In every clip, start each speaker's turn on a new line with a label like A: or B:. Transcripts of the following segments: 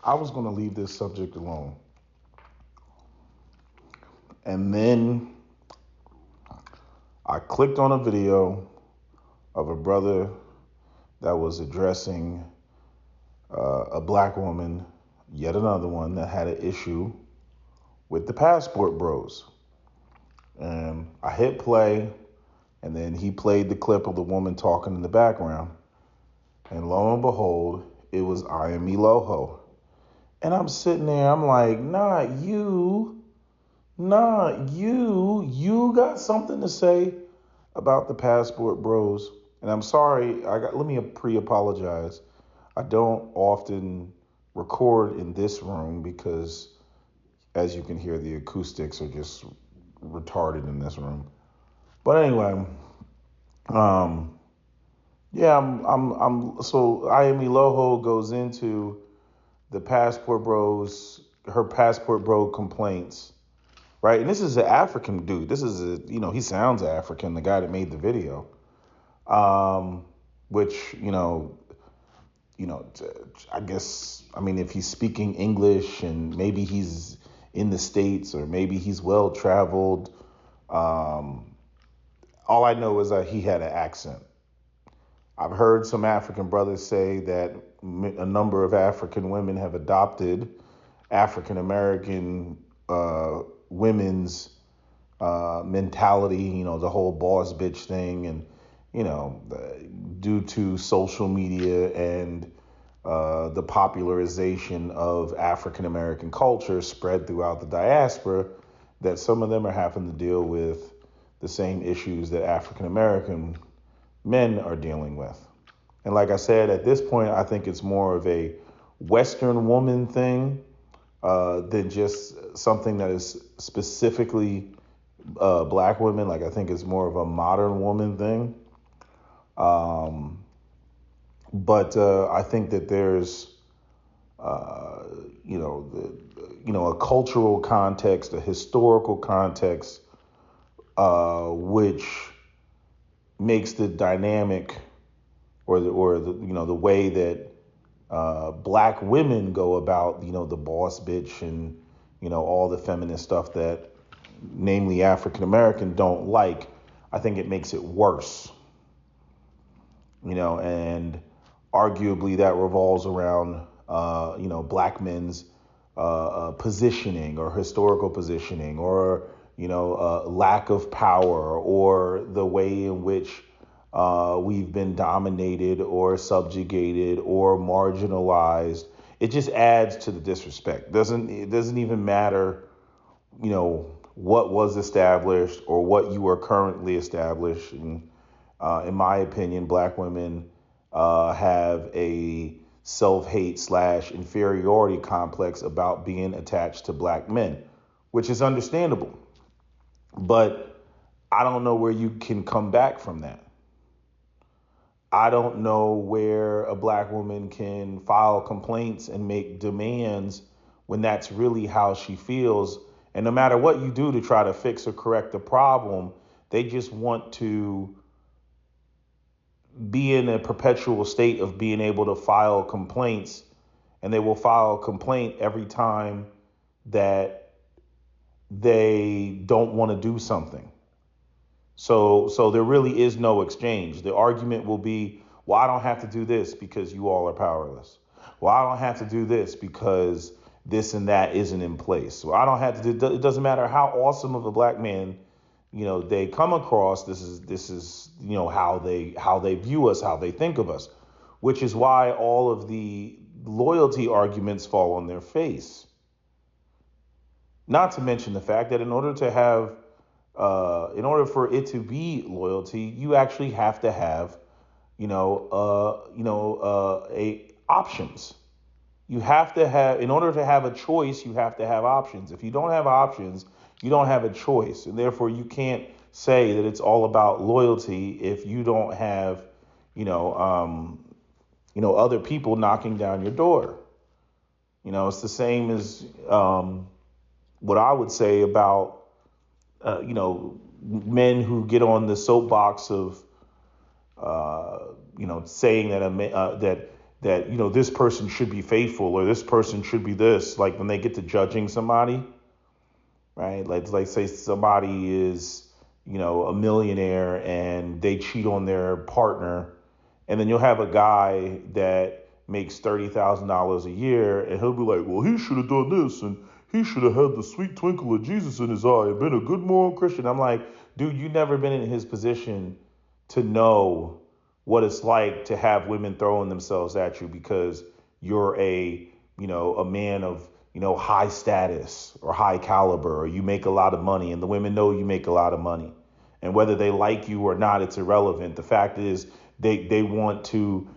A: I was going to leave this subject alone. And then I clicked on a video of a brother that was addressing a black woman, yet another one that had an issue with the passport bros. And I hit play, and then he played the clip of the woman talking in the background. And lo and behold, it was Ayami Loho. And I'm sitting there, I'm like, you got something to say about the passport bros. And I'm sorry, let me pre-apologize. I don't often record in this room because, as you can hear, the acoustics are just retarded in this room. But anyway, um, yeah, so Ayami Loho goes into the passport bros, her passport bro complaints, right? And this is an African dude. This is he sounds African, the guy that made the video. Which, I guess, I mean, if he's speaking English and maybe he's in the States or maybe he's well traveled, all I know is that he had an accent. I've heard some African brothers say that a number of African women have adopted African American women's mentality, the whole boss bitch thing. And, due to social media and the popularization of African American culture spread throughout the diaspora, that some of them are having to deal with the same issues that African American men are dealing with. And like I said, at this point, I think it's more of a Western woman thing than just something that is specifically black women. Like, I think it's more of a modern woman thing. But I think that there's, a cultural context, a historical context, which makes the dynamic the way that black women go about, the boss bitch and, all the feminist stuff that namely African American don't like. I think it makes it worse, and arguably that revolves around, black men's positioning or historical positioning or, lack of power or the way in which we've been dominated or subjugated or marginalized. It just adds to the disrespect. It doesn't even matter, what was established or what you are currently established. And in my opinion, black women have a self-hate / inferiority complex about being attached to black men, which is understandable. But I don't know where you can come back from that. I don't know where a black woman can file complaints and make demands when that's really how she feels. And no matter what you do to try to fix or correct the problem, they just want to be in a perpetual state of being able to file complaints. And they will file a complaint every time that they don't want to do something. So there really is no exchange. The argument will be, well, I don't have to do this because you all are powerless. Well, I don't have to do this because this and that isn't in place. Well, I don't have to do, it doesn't matter how awesome of a black man, they come across. This is, how they view us, how they think of us, which is why all of the loyalty arguments fall on their face. Not to mention the fact that in order for it to be loyalty, you actually have to have, options. You have to have, in order to have a choice, you have to have options. If you don't have options, you don't have a choice. And therefore you can't say that it's all about loyalty if you don't have, other people knocking down your door. It's the same as, what I would say about, men who get on the soapbox of, saying that that, this person should be faithful or this person should be this, like when they get to judging somebody, right? Like say somebody is, a millionaire and they cheat on their partner, and then you'll have a guy that makes $30,000 a year, and he'll be like, well, he should have done this, and he should have had the sweet twinkle of Jesus in his eye and been a good moral Christian. I'm like, dude, you never been in his position to know what it's like to have women throwing themselves at you because you're a man of, high status or high caliber, or you make a lot of money and the women know you make a lot of money. And whether they like you or not, it's irrelevant. The fact is they want to,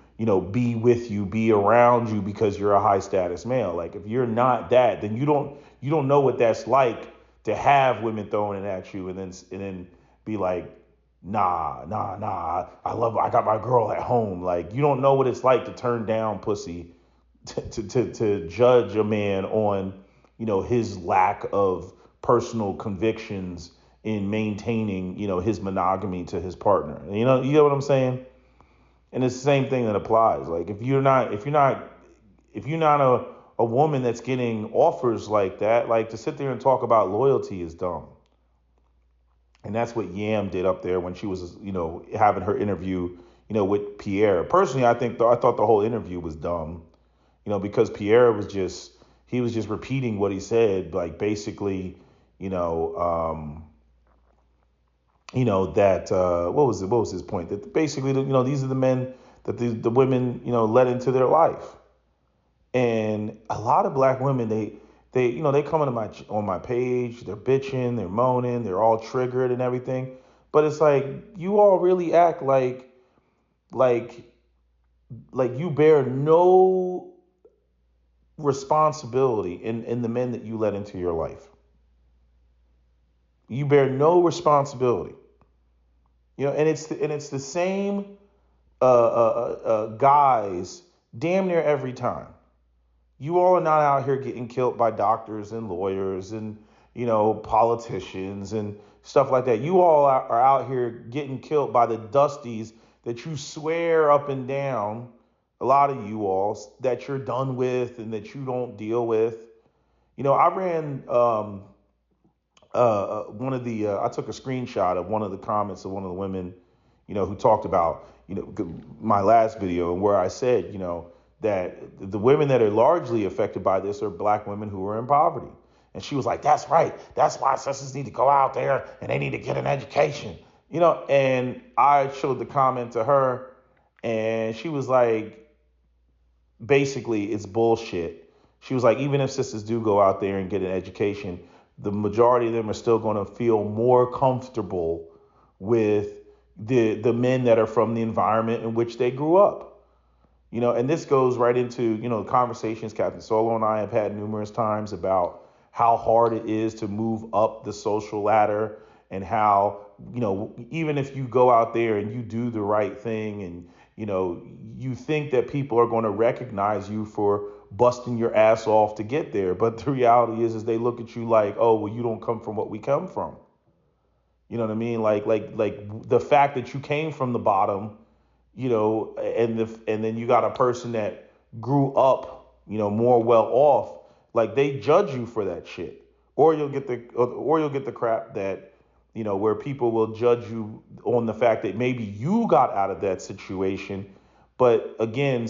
A: be with you, be around you because you're a high status male. Like if you're not that, then you don't know what that's like to have women throwing it at you and then be like, nah, I got my girl at home. Like you don't know what it's like to turn down pussy, to judge a man on, his lack of personal convictions in maintaining, his monogamy to his partner. You know what I'm saying? And it's the same thing that applies. Like if you're not a woman that's getting offers like that, like to sit there and talk about loyalty is dumb. And that's what Yam did up there when she was, having her interview, with Pierre. Personally, I thought the whole interview was dumb, because Pierre was just repeating what he said, like basically, that what was his point? That basically, these are the men that the women, let into their life. And a lot of black women, they come on my page, they're bitching, they're moaning, they're all triggered and everything. But it's like you all really act like you bear no responsibility in the men that you let into your life. You bear no responsibility. And it's the same guys damn near every time. You all are not out here getting killed by doctors and lawyers and, politicians and stuff like that. You all are out here getting killed by the dusties that you swear up and down, a lot of you all, that you're done with and that you don't deal with. I ran I took a screenshot of one of the comments of one of the women, who talked about, my last video, and where I said, that the women that are largely affected by this are black women who are in poverty. And she was like, that's right. That's why sisters need to go out there and they need to get an education. And I showed the comment to her and she was like, basically, it's bullshit. She was like, even if sisters do go out there and get an education, the majority of them are still going to feel more comfortable with the men that are from the environment in which they grew up. And this goes right into, conversations Captain Solo and I have had numerous times about how hard it is to move up the social ladder and how, even if you go out there and you do the right thing and, you think that people are going to recognize you for busting your ass off to get there. But the reality is they look at you like, oh, well, you don't come from what we come from. You know what I mean? Like the fact that you came from the bottom, and then you got a person that grew up, more well off, like they judge you for that shit. Or you'll get the crap that, where people will judge you on the fact that maybe you got out of that situation. But again,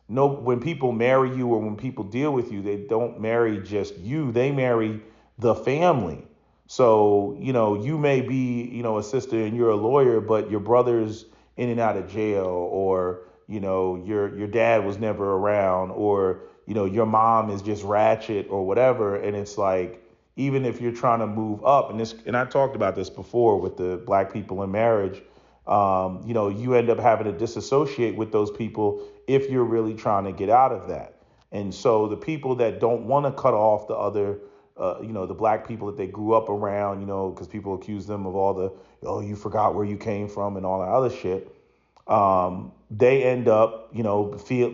A: when people marry you or when people deal with you, they don't marry just you, they marry the family. So, you may be, a sister and you're a lawyer, but your brother's in and out of jail, or, your dad was never around, or, your mom is just ratchet or whatever. And it's like, even if you're trying to move up, and I talked about this before with the black people in marriage, you end up having to disassociate with those people if you're really trying to get out of that. And so the people that don't want to cut off the other, the black people that they grew up around, because people accuse them of all the, oh, you forgot where you came from and all that other shit. They end up,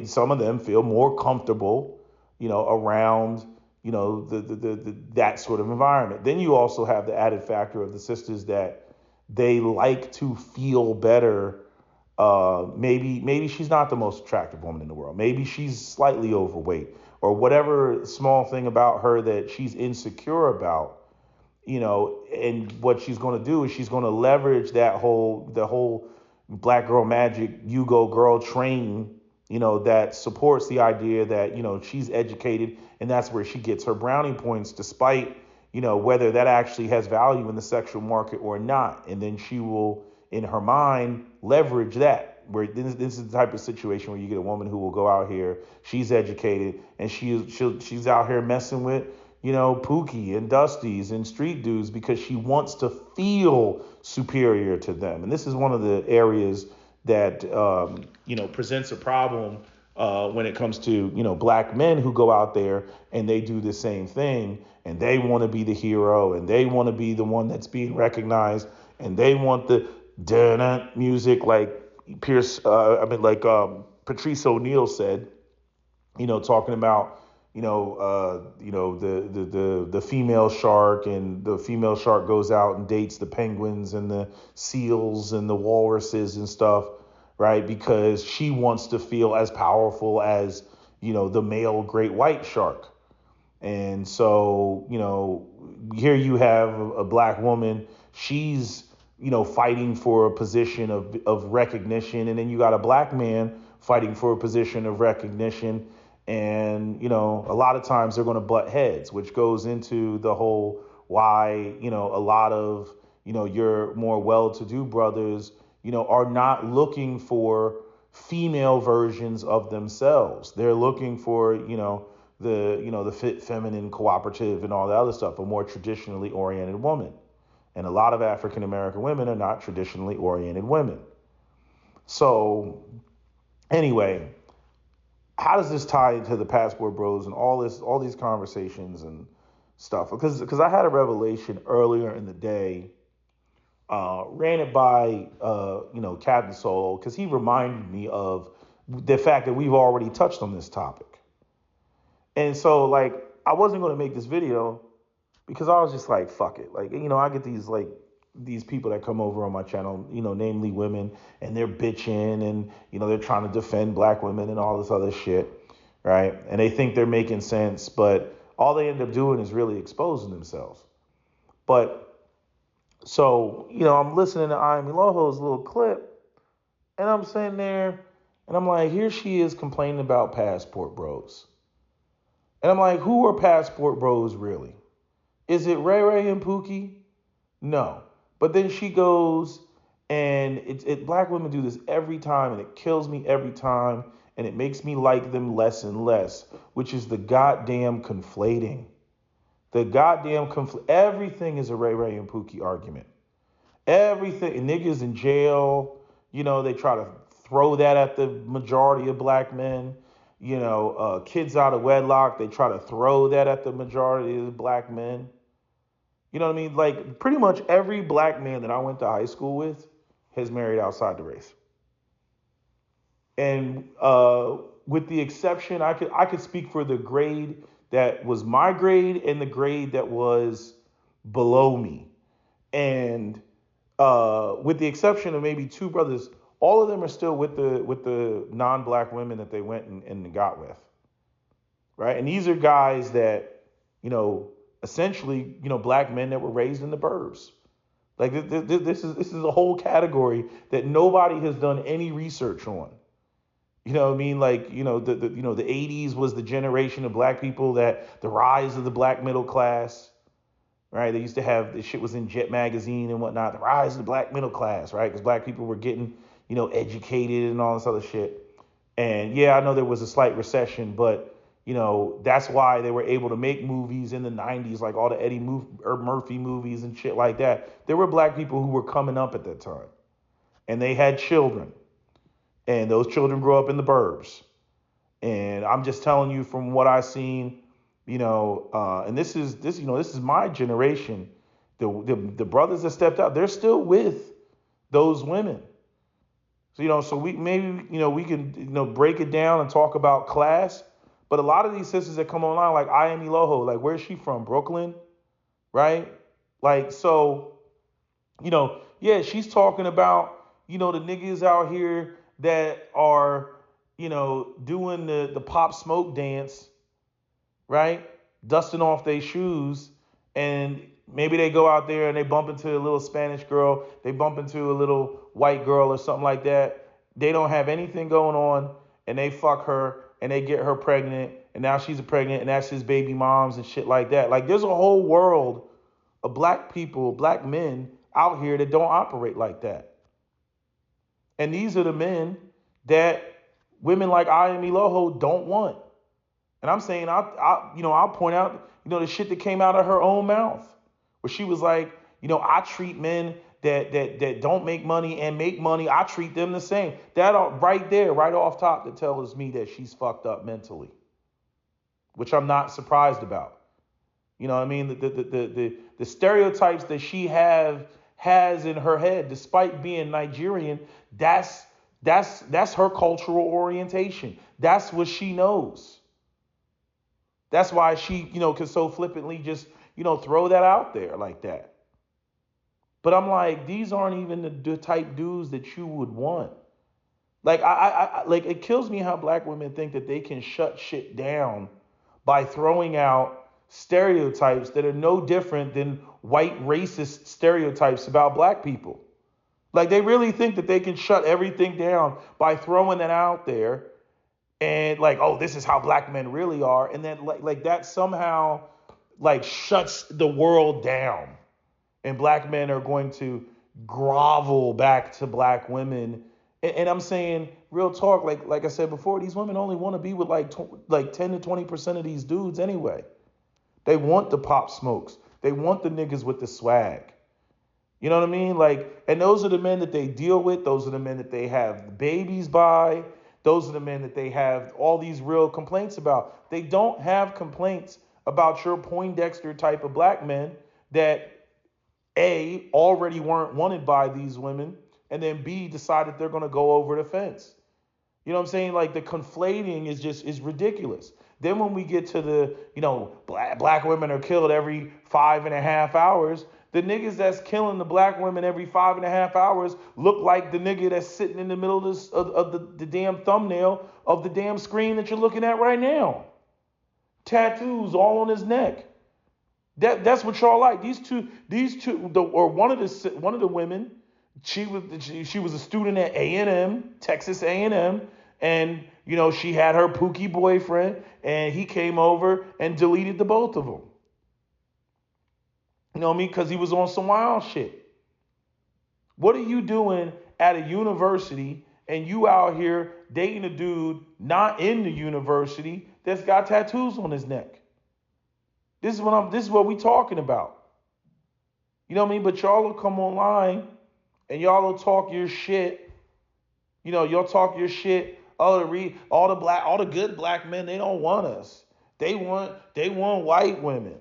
A: some of them feel more comfortable, around, that sort of environment. Then you also have the added factor of the sisters that they like to feel better Maybe she's not the most attractive woman in the world. Maybe she's slightly overweight or whatever small thing about her that she's insecure about. And what she's going to do is she's going to leverage the whole black girl magic, you go girl train, that supports the idea that, she's educated and that's where she gets her brownie points, despite, whether that actually has value in the sexual market or not. And then she will, in her mind, leverage that. Where this is the type of situation where you get a woman who will go out here, she's educated, and she's out here messing with, Pookie and Dusties and street dudes because she wants to feel superior to them. And this is one of the areas that, presents a problem when it comes to, black men who go out there and they do the same thing and they want to be the hero and they want to be the one that's being recognized and they want the music like Patrice O'Neal said, talking about, the female shark, and the female shark goes out and dates the penguins and the seals and the walruses and stuff, right? Because she wants to feel as powerful as, the male great white shark. And so, here you have a black woman, she's, fighting for a position of recognition. And then you got a black man fighting for a position of recognition. And, a lot of times they're going to butt heads, which goes into the whole why, a lot of, your more well-to-do brothers, are not looking for female versions of themselves. They're looking for, the fit, feminine, cooperative, and all that other stuff, a more traditionally oriented woman. And a lot of African American women are not traditionally oriented women. So anyway, how does this tie into the Passport Bros and all these conversations and stuff? Because I had a revelation earlier in the day, ran it by Captain Solo, because he reminded me of the fact that we've already touched on this topic. And so, like, I wasn't going to make this video because I was just like, fuck it. Like, I get these people that come over on my channel, namely women, and they're bitching and, they're trying to defend black women and all this other shit, right? And they think they're making sense, but all they end up doing is really exposing themselves. But so, I'm listening to Ayami Loho's little clip, and I'm sitting there and I'm like, here she is complaining about Passport Bros. And I'm like, who are Passport Bros really? Is it Ray Ray and Pookie? No. But then she goes, and black women do this every time, and it kills me every time, and it makes me like them less and less, which is the goddamn conflating. Everything is a Ray Ray and Pookie argument. Everything. And niggas in jail, they try to throw that at the majority of black men. Kids out of wedlock, they try to throw that at the majority of the black men. You know what I mean? Like, pretty much every black man that I went to high school with has married outside the race. And with the exception, I could speak for the grade that was my grade and the grade that was below me. And with the exception of maybe two brothers, all of them are still with the non-black women that they went and got with, right? And these are guys that, essentially, black men that were raised in the burbs. Like this is a whole category that nobody has done any research on. You know what I mean? Like, the 80s was the generation of black people, that the rise of the black middle class, right? They used to have, this shit was in Jet magazine and whatnot, the rise of the black middle class, right? Because black people were getting, educated and all this other shit. And yeah, I know there was a slight recession, but, that's why they were able to make movies in the 90s, like all the Eddie Murphy movies and shit like that. There were black people who were coming up at that time, and they had children, and those children grew up in the burbs. And I'm just telling you from what I've seen, and this is my generation. The brothers that stepped out, they're still with those women. So we can break it down and talk about class. But a lot of these sisters that come online, like Ayami Loho, like, where's she from? Brooklyn, right? Like, so, yeah, she's talking about, the niggas out here that are, doing the pop smoke dance, right? Dusting off their shoes, and maybe they go out there and they bump into a little Spanish girl, they bump into a little white girl or something like that. They don't have anything going on, and they fuck her and they get her pregnant, and now she's pregnant, and that's his baby moms and shit like that. Like, there's a whole world of black people, black men out here that don't operate like that. And these are the men that women like Aya Milojo don't want. And I'm saying, I'll point out, the shit that came out of her own mouth, where she was like, I treat men that don't make money and make money, I treat them the same. That right there, right off top, that tells me that she's fucked up mentally, which I'm not surprised about. You know what I mean? The stereotypes that she has in her head, despite being Nigerian, that's her cultural orientation. That's what she knows. That's why she, can so flippantly just, throw that out there like that. But I'm like, these aren't even the type dudes that you would want. Like, I like, it kills me how black women think that they can shut shit down by throwing out stereotypes that are no different than white racist stereotypes about black people. Like, they really think that they can shut everything down by throwing that out there, and like, oh, this is how black men really are. And then like that somehow like shuts the world down, and black men are going to grovel back to black women. And I'm saying, real talk, like I said before, these women only want to be with like 10 to 20% of these dudes anyway. They want the pop smokes. They want the niggas with the swag. You know what I mean? Like, and those are the men that they deal with. Those are the men that they have babies by. Those are the men that they have all these real complaints about. They don't have complaints about your Poindexter type of black men that A, already weren't wanted by these women, and then B, decided they're going to go over the fence. You know what I'm saying? Like, the conflating is ridiculous. Then when we get to the, black women are killed every 5.5 hours, the niggas that's killing the black women every 5.5 hours look like the nigga that's sitting in the middle of the damn thumbnail of the damn screen that you're looking at right now. Tattoos all on his neck. That's what y'all like. These two, one of the women, she was a student at A&M, Texas A&M, and she had her Pookie boyfriend, and he came over and deleted the both of them. You know what I mean? Because he was on some wild shit. What are you doing at a university and you out here dating a dude not in the university that's got tattoos on his neck? This is what we talking about. You know what I mean? But y'all will come online and y'all will talk your shit. Y'all talk your shit. All the good black men, they don't want us. They want white women.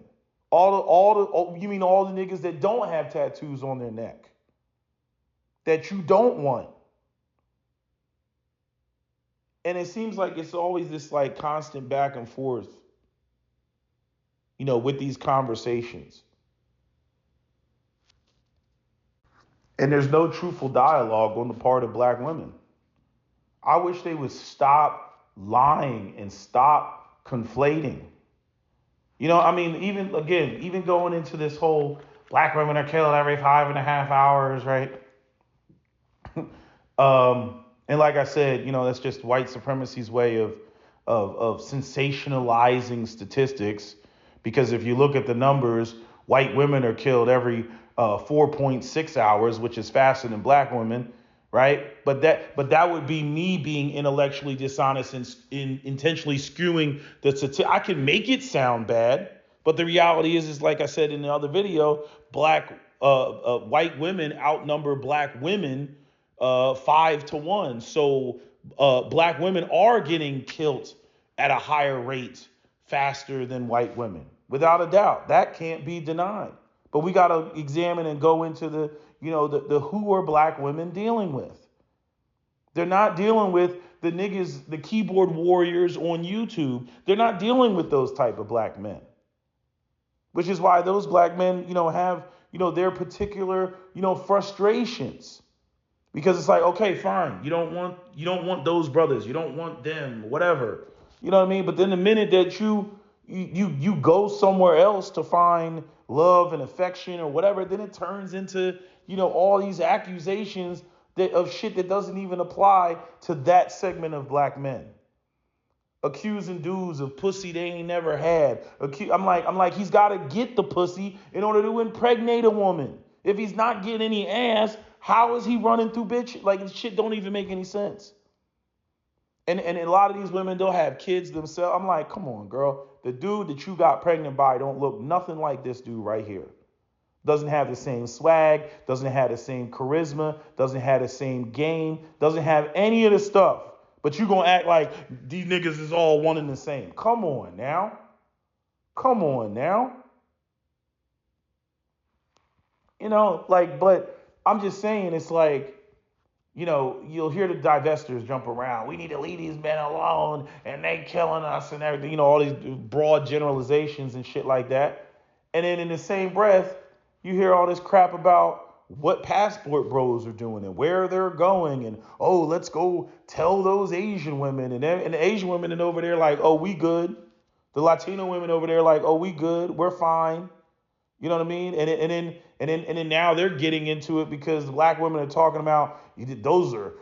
A: You mean all the niggas that don't have tattoos on their neck that you don't want? And it seems like it's always this like constant back and forth, with these conversations. And there's no truthful dialogue on the part of black women. I wish they would stop lying and stop conflating. Even going into this whole black women are killed every 5.5 hours, right? And like I said, that's just white supremacy's way of sensationalizing statistics. Because if you look at the numbers, white women are killed every 4.6 hours, which is faster than black women, right? But that would be me being intellectually dishonest and intentionally skewing the statistic. I can make it sound bad, but the reality is like I said in the other video, white women outnumber black women 5-1. So black women are getting killed at a higher rate faster than white women, without a doubt. That can't be denied. But we got to examine and go into the who are black women dealing with. They're not dealing with the niggas, the keyboard warriors on YouTube. They're not dealing with those type of black men. Which is why those black men, have, their particular, frustrations. Because it's like, okay, fine, you don't want those brothers, you don't want them, whatever. You know what I mean? But then the minute that you go somewhere else to find love and affection or whatever, then it turns into, all these accusations of shit that doesn't even apply to that segment of black men. Accusing dudes of pussy they ain't never had. I'm like, he's got to get the pussy in order to impregnate a woman. If he's not getting any ass, how is he running through bitch? Like, this shit don't even make any sense. And a lot of these women, they'll have kids themselves. I'm like, come on, girl. The dude that you got pregnant by don't look nothing like this dude right here. Doesn't have the same swag, doesn't have the same charisma, doesn't have the same game, doesn't have any of the stuff. But you gonna act like these niggas is all one and the same. Come on now. Come on now. But I'm just saying, it's like, you'll hear the divestors jump around. We need to leave these men alone and they killing us and everything, all these broad generalizations and shit like that. And then in the same breath, you hear all this crap about what passport bros are doing and where they're going. And, oh, let's go tell those Asian women. And the Asian women are over there like, oh, we good. The Latino women over there like, oh, we good. We're fine. You know what I mean? And then now they're getting into it because the black women are talking about those are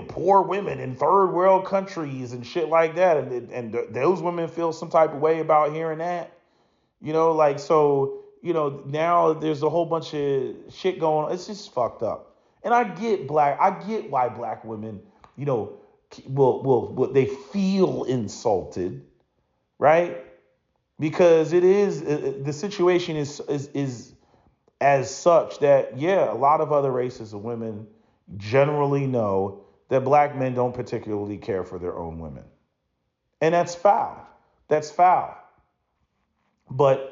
A: poor women in third world countries and shit like that, and those women feel some type of way about hearing that. Now there's a whole bunch of shit going on. It's just fucked up. And I get why black women will they feel insulted, right? Because it is the situation is as such that, yeah, a lot of other races of women generally know that black men don't particularly care for their own women. And that's foul. That's foul. But,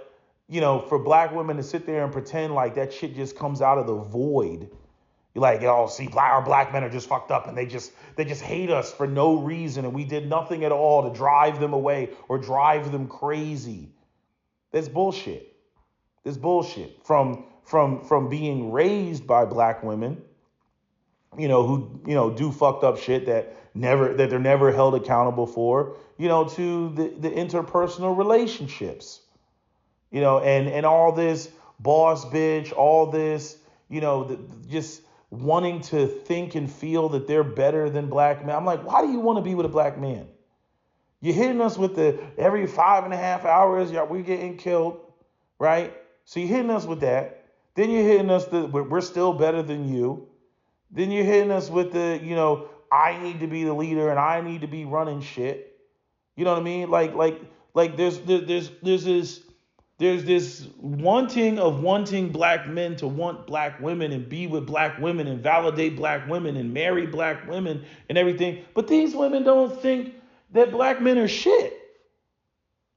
A: for black women to sit there and pretend like that shit just comes out of the void. You're like, oh, see, our black men are just fucked up and they just hate us for no reason. And we did nothing at all to drive them away or drive them crazy. That's bullshit. This bullshit from being raised by black women, who do fucked up shit that they're never held accountable for, to the interpersonal relationships, and all this boss bitch, all this, just wanting to think and feel that they're better than black men. I'm like, why do you want to be with a black man? You're hitting us with the every 5.5 hours, we're getting killed, right? So you're hitting us with that. Then you're hitting us we're still better than you. Then you're hitting us with I need to be the leader and I need to be running shit. You know what I mean? Like there's this wanting black men to want black women and be with black women and validate black women and marry black women and everything. But these women don't think that black men are shit.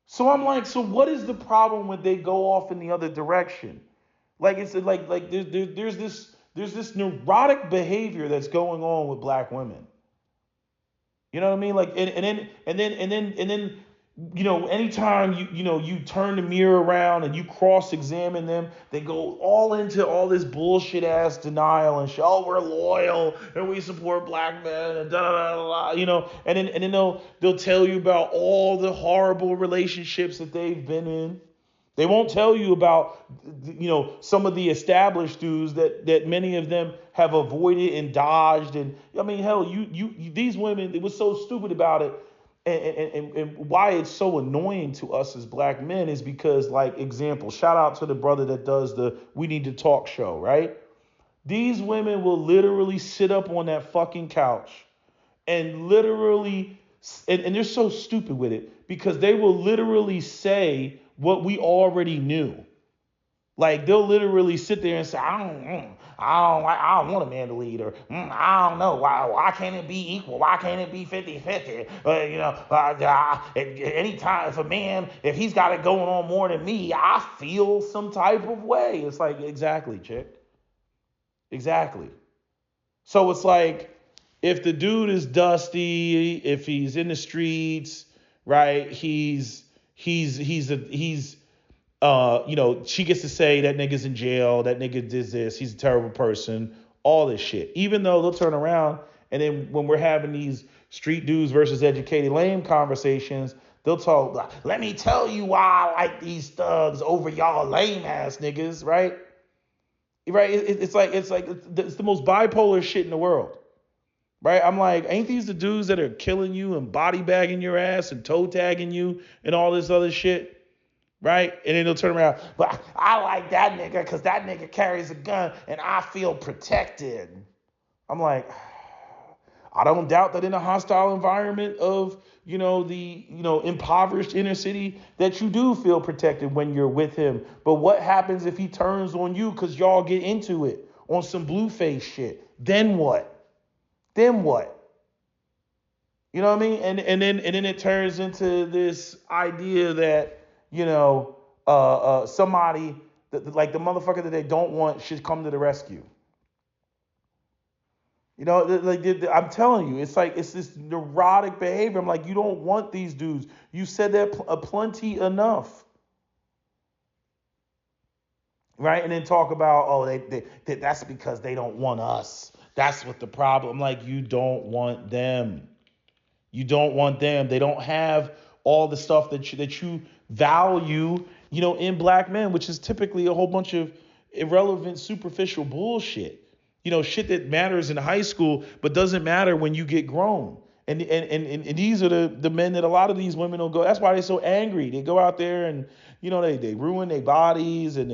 A: So I'm like, so what is the problem when they go off in the other direction? Like it's like there's this neurotic behavior that's going on with black women. You know what I mean? Like and then anytime you turn the mirror around and you cross-examine them, they go all into all this bullshit ass denial and show, oh, we're loyal and we support black men and da da da da, and then they'll tell you about all the horrible relationships that they've been in. They won't tell you about some of the established dudes that many of them have avoided and dodged. And I mean, hell, you these women, it was so stupid about it. And why it's so annoying to us as black men is because, like, example, shout out to the brother that does the We Need to Talk show, right? These women will literally sit up on that fucking couch and literally, and they're so stupid with it because they will literally say what we already knew. Like, they'll literally sit there and say, I don't want a man to lead, or I don't know, why can't it be equal? Why can't it be 50-50? Anytime if a man, if he's got it going on more than me, I feel some type of way. It's like, exactly, chick. Exactly. So it's like, if the dude is dusty, if he's in the streets, right? She gets to say that nigga's in jail, that nigga did this, he's a terrible person, all this shit. Even though they'll turn around and then when we're having these street dudes versus educated lame conversations, they'll talk, let me tell you why I like these thugs over y'all lame ass niggas, right? Right? It's the most bipolar shit in the world. Right? I'm like, ain't these the dudes that are killing you and body bagging your ass and toe tagging you and all this other shit? Right? And then they'll turn around, but I like that nigga because that nigga carries a gun and I feel protected. I'm like, I don't doubt that in a hostile environment of, the, impoverished inner city that you do feel protected when you're with him. But what happens if he turns on you because y'all get into it on some Blueface shit? Then what? Then what? You know what I mean? And then it turns into this idea that, somebody like the motherfucker that they don't want should come to the rescue. I'm telling you, it's like it's this neurotic behavior. I'm like, you don't want these dudes. You said that plenty enough. Right? And then talk about, that's because they don't want us. That's what the problem. Like, you don't want them. You don't want them. They don't have all the stuff that you value, in black men, which is typically a whole bunch of irrelevant, superficial bullshit. Shit that matters in high school, but doesn't matter when you get grown. And these are the men that a lot of these women will go. That's why they're so angry. They go out there and, they ruin their bodies and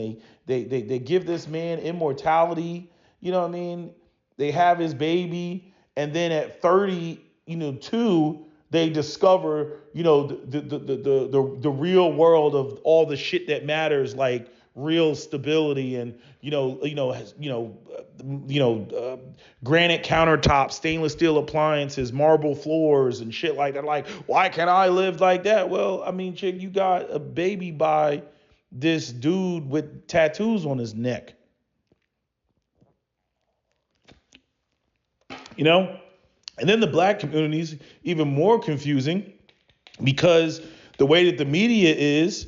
A: they give this man immortality. You know what I mean? They have his baby, and then at 32, they discover, the real world of all the shit that matters, like real stability and granite countertops, stainless steel appliances, marble floors, and shit like that. Like, why can't I live like that? Well, I mean, chick, you got a baby by this dude with tattoos on his neck. And then the black community is even more confusing because the way that the media is,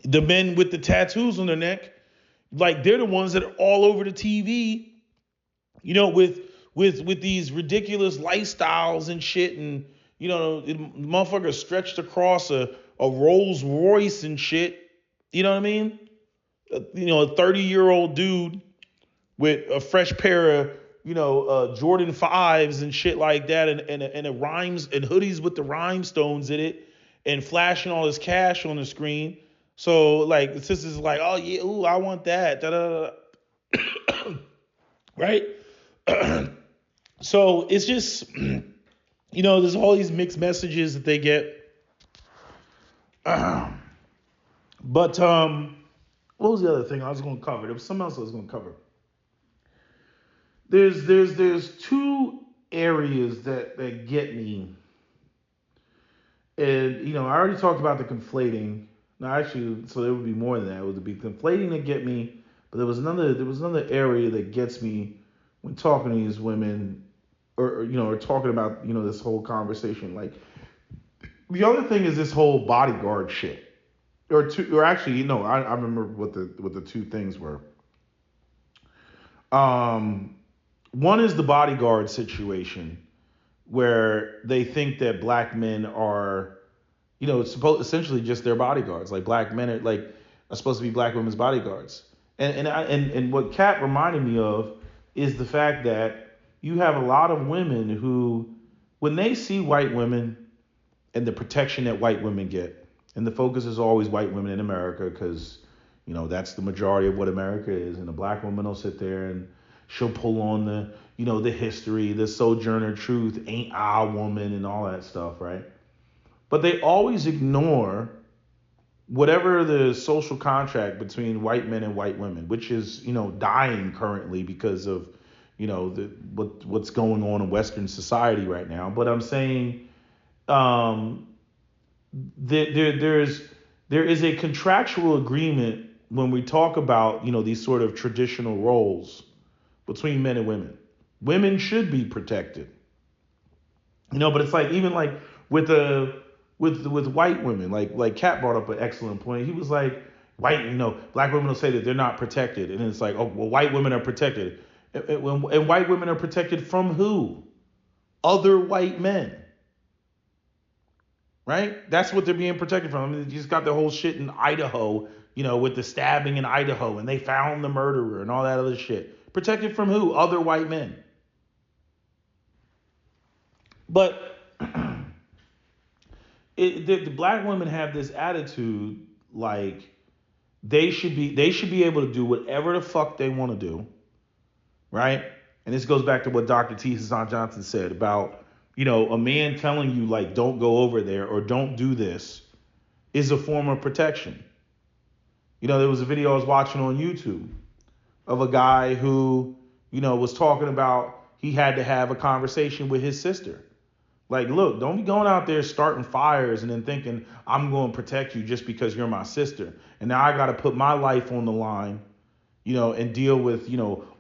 A: the men with the tattoos on their neck, like they're the ones that are all over the TV, with these ridiculous lifestyles and shit, and motherfuckers stretched across a Rolls Royce and shit. You know what I mean? A 30-year-old dude with a fresh pair of Jordan 5s and shit like that, and a rhymes and hoodies with the rhinestones in it, and flashing all his cash on the screen. So like the sisters like, oh yeah, ooh, I want that, da da da, right? So it's just, there's all these mixed messages that they get. But what was the other thing I was going to cover? There was something else I was going to cover. There's two areas that get me, and I already talked about the conflating. No, actually, so there would be more than that. It would be conflating that get me, but there was another area that gets me when talking to these women, or talking about this whole conversation. Like, the other thing is this whole bodyguard shit, or actually, I remember what the two things were. One is the bodyguard situation, where they think that black men are, essentially just their bodyguards. Like, black men are supposed to be black women's bodyguards. And what Kat reminded me of is the fact that you have a lot of women who, when they see white women and the protection that white women get, and the focus is always white women in America because, that's the majority of what America is. And a black woman will sit there and she'll pull on the history, the Sojourner Truth, ain't I a woman, and all that stuff, right? But they always ignore whatever the social contract between white men and white women, which is, dying currently because of, what's going on in Western society right now. But I'm saying there is a contractual agreement when we talk about, these sort of traditional roles between men and women. Women should be protected. But it's like, even like with white women, like Kat brought up an excellent point. He was like, black women will say that they're not protected. And it's like, oh, well, white women are protected. And white women are protected from who? Other white men. Right? That's what they're being protected from. I mean, they just got the whole shit in Idaho, with the stabbing in Idaho, and they found the murderer and all that other shit. Protected from who? Other white men. But the black women have this attitude like they should be able to do whatever the fuck they want to do, right? And this goes back to what Dr. T. Hassan Johnson said about, a man telling you like don't go over there or don't do this is a form of protection. There was a video I was watching on YouTube of a guy who, was talking about he had to have a conversation with his sister. Like, look, don't be going out there starting fires and then thinking I'm going to protect you just because you're my sister. And now I got to put my life on the line, and deal with,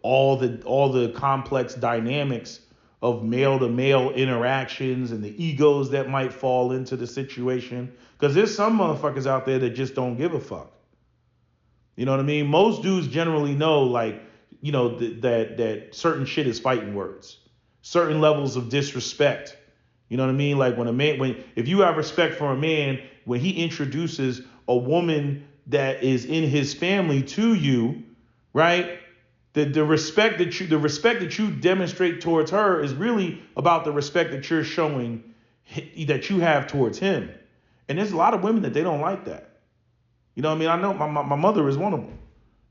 A: all the complex dynamics of male to male interactions and the egos that might fall into the situation. Because there's some motherfuckers out there that just don't give a fuck. You know what I mean? Most dudes generally know, like, that certain shit is fighting words, certain levels of disrespect. You know what I mean? Like if you have respect for a man, when he introduces a woman that is in his family to you, right? The respect that you demonstrate towards her is really about the respect that you're showing that you have towards him. And there's a lot of women that they don't like that. You know what I mean? I know my mother is one of them.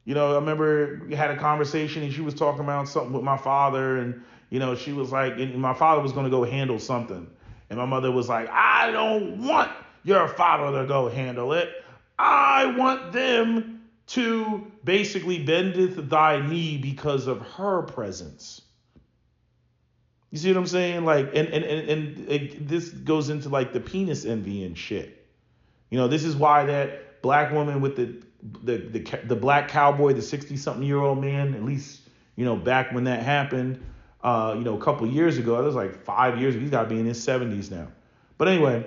A: I remember we had a conversation and she was talking about something with my father, and she was like, and my father was going to go handle something. And my mother was like, I don't want your father to go handle it. I want them to basically bendeth thy knee because of her presence. You see what I'm saying? Like, and this goes into like the penis envy and shit. This is why that black woman with the black cowboy, the 60-something-year-old man, at least, back when that happened, a couple of years ago, it was like 5 years ago. He's got to be in his 70s now. But anyway,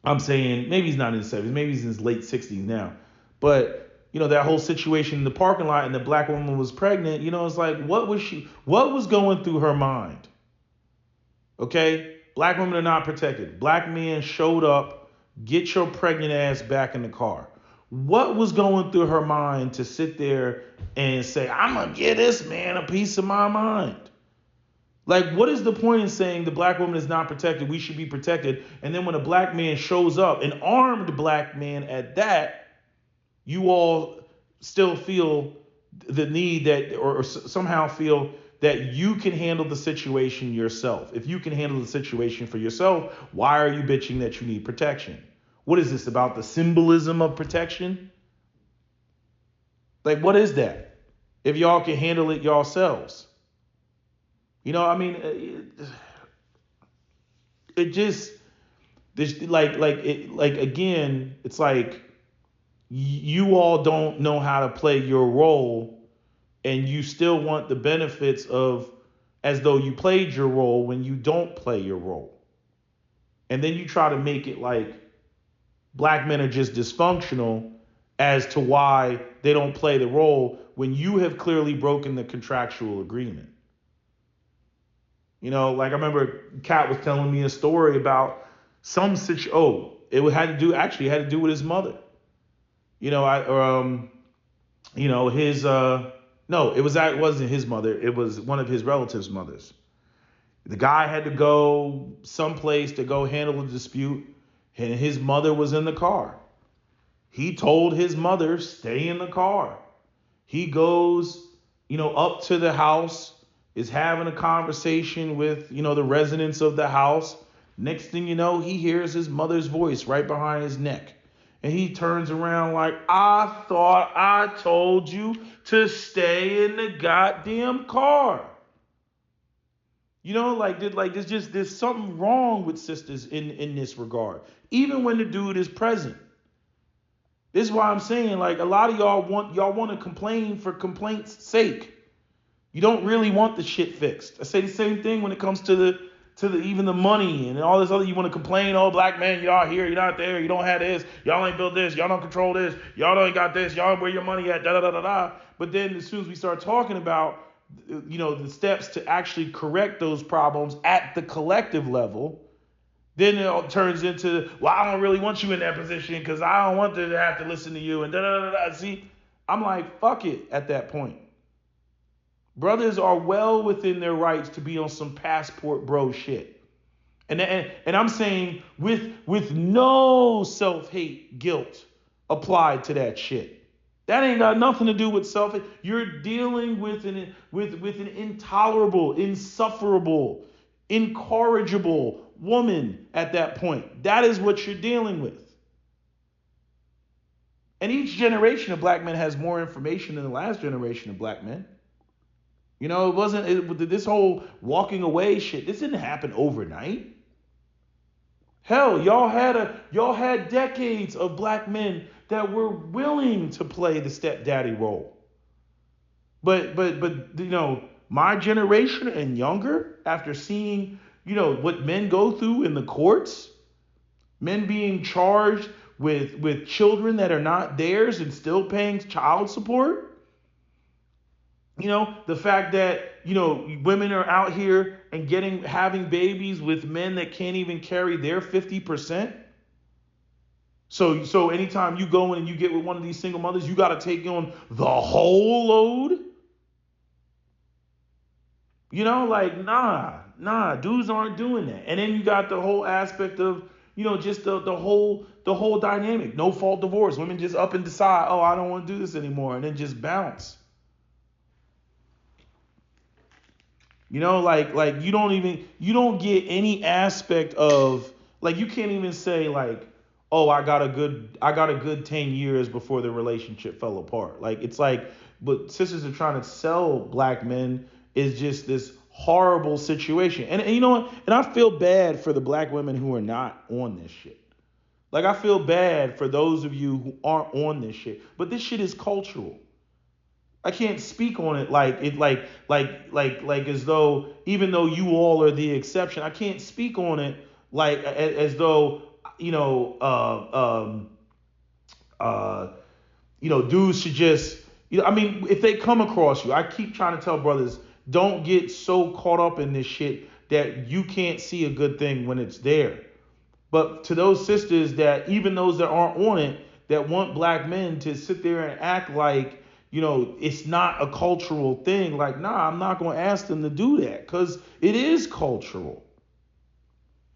A: I'm saying maybe he's not in his 70s. Maybe he's in his late 60s now. But, that whole situation in the parking lot and the black woman was pregnant, it's like, what was going through her mind? Okay? Black women are not protected. Black men showed up, get your pregnant ass back in the car. What was going through her mind to sit there and say, I'm going to give this man a piece of my mind? Like, what is the point in saying the black woman is not protected? We should be protected. And then when a black man shows up, an armed black man at that, you all still feel the need that, or somehow feel that you can handle the situation yourself. If you can handle the situation for yourself, why are you bitching that you need protection? What is this about the symbolism of protection? Like, what is that? If y'all can handle it yourselves. It just, again, it's like you all don't know how to play your role, and you still want the benefits of as though you played your role when you don't play your role. And then you try to make it like black men are just dysfunctional as to why they don't play the role when you have clearly broken the contractual agreement. Like I remember Kat was telling me a story about some situation. It had to do with his mother. It wasn't his mother. It was one of his relatives' mothers. The guy had to go someplace to go handle a dispute, and his mother was in the car. He told his mother, stay in the car. He goes, up to the house, is having a conversation with, the residents of the house. Next thing you know, he hears his mother's voice right behind his neck. And he turns around like, I thought I told you to stay in the goddamn car. There's something wrong with sisters in this regard. Even when the dude is present. This is why I'm saying, like, a lot of y'all want to complain for complaint's sake. You don't really want the shit fixed. I say the same thing when it comes to even the money and all this other. You want to complain, oh, black man, y'all here, you're not there, you don't have this, y'all ain't built this, y'all don't control this, y'all don't got this, y'all where your money at, da da da da da. But then as soon as we start talking about the steps to actually correct those problems at the collective level, then it all turns into, well, I don't really want you in that position because I don't want to have to listen to you and da da da da. See, I'm like, fuck it at that point. Brothers are well within their rights to be on some passport bro shit. And I'm saying with no self-hate guilt applied to that shit. That ain't got nothing to do with self-hate. You're dealing with an intolerable, insufferable, incorrigible woman at that point. That is what you're dealing with. And each generation of black men has more information than the last generation of black men. It wasn't this whole walking away shit. This didn't happen overnight. Hell, y'all had decades of black men that were willing to play the stepdaddy role. But my generation and younger, after seeing, what men go through in the courts, men being charged with children that are not theirs and still paying child support. The fact that, women are out here and having babies with men that can't even carry their 50%. So anytime you go in and you get with one of these single mothers, you got to take on the whole load. Nah, dudes aren't doing that. And then you got the whole aspect of, just the whole dynamic. No fault divorce. Women just up and decide, oh, I don't want to do this anymore. And then just bounce. You don't get any aspect of, you can't even say oh, I got a good 10 years before the relationship fell apart. But sisters are trying to sell black men is just this horrible situation. And you know what? And I feel bad for the black women who are not on this shit. I feel bad for those of you who aren't on this shit. But this shit is cultural. I can't speak on it as though, even though you all are the exception, I can't speak on it as though, dudes should just, if they come across you, I keep trying to tell brothers, don't get so caught up in this shit that you can't see a good thing when it's there. But to those sisters that, even those that aren't on it, that want black men to sit there and act like, it's not a cultural thing. Nah, I'm not going to ask them to do that because it is cultural.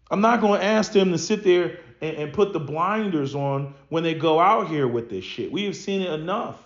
A: I'm not going to ask them to sit there and put the blinders on when they go out here with this shit. We have seen it enough.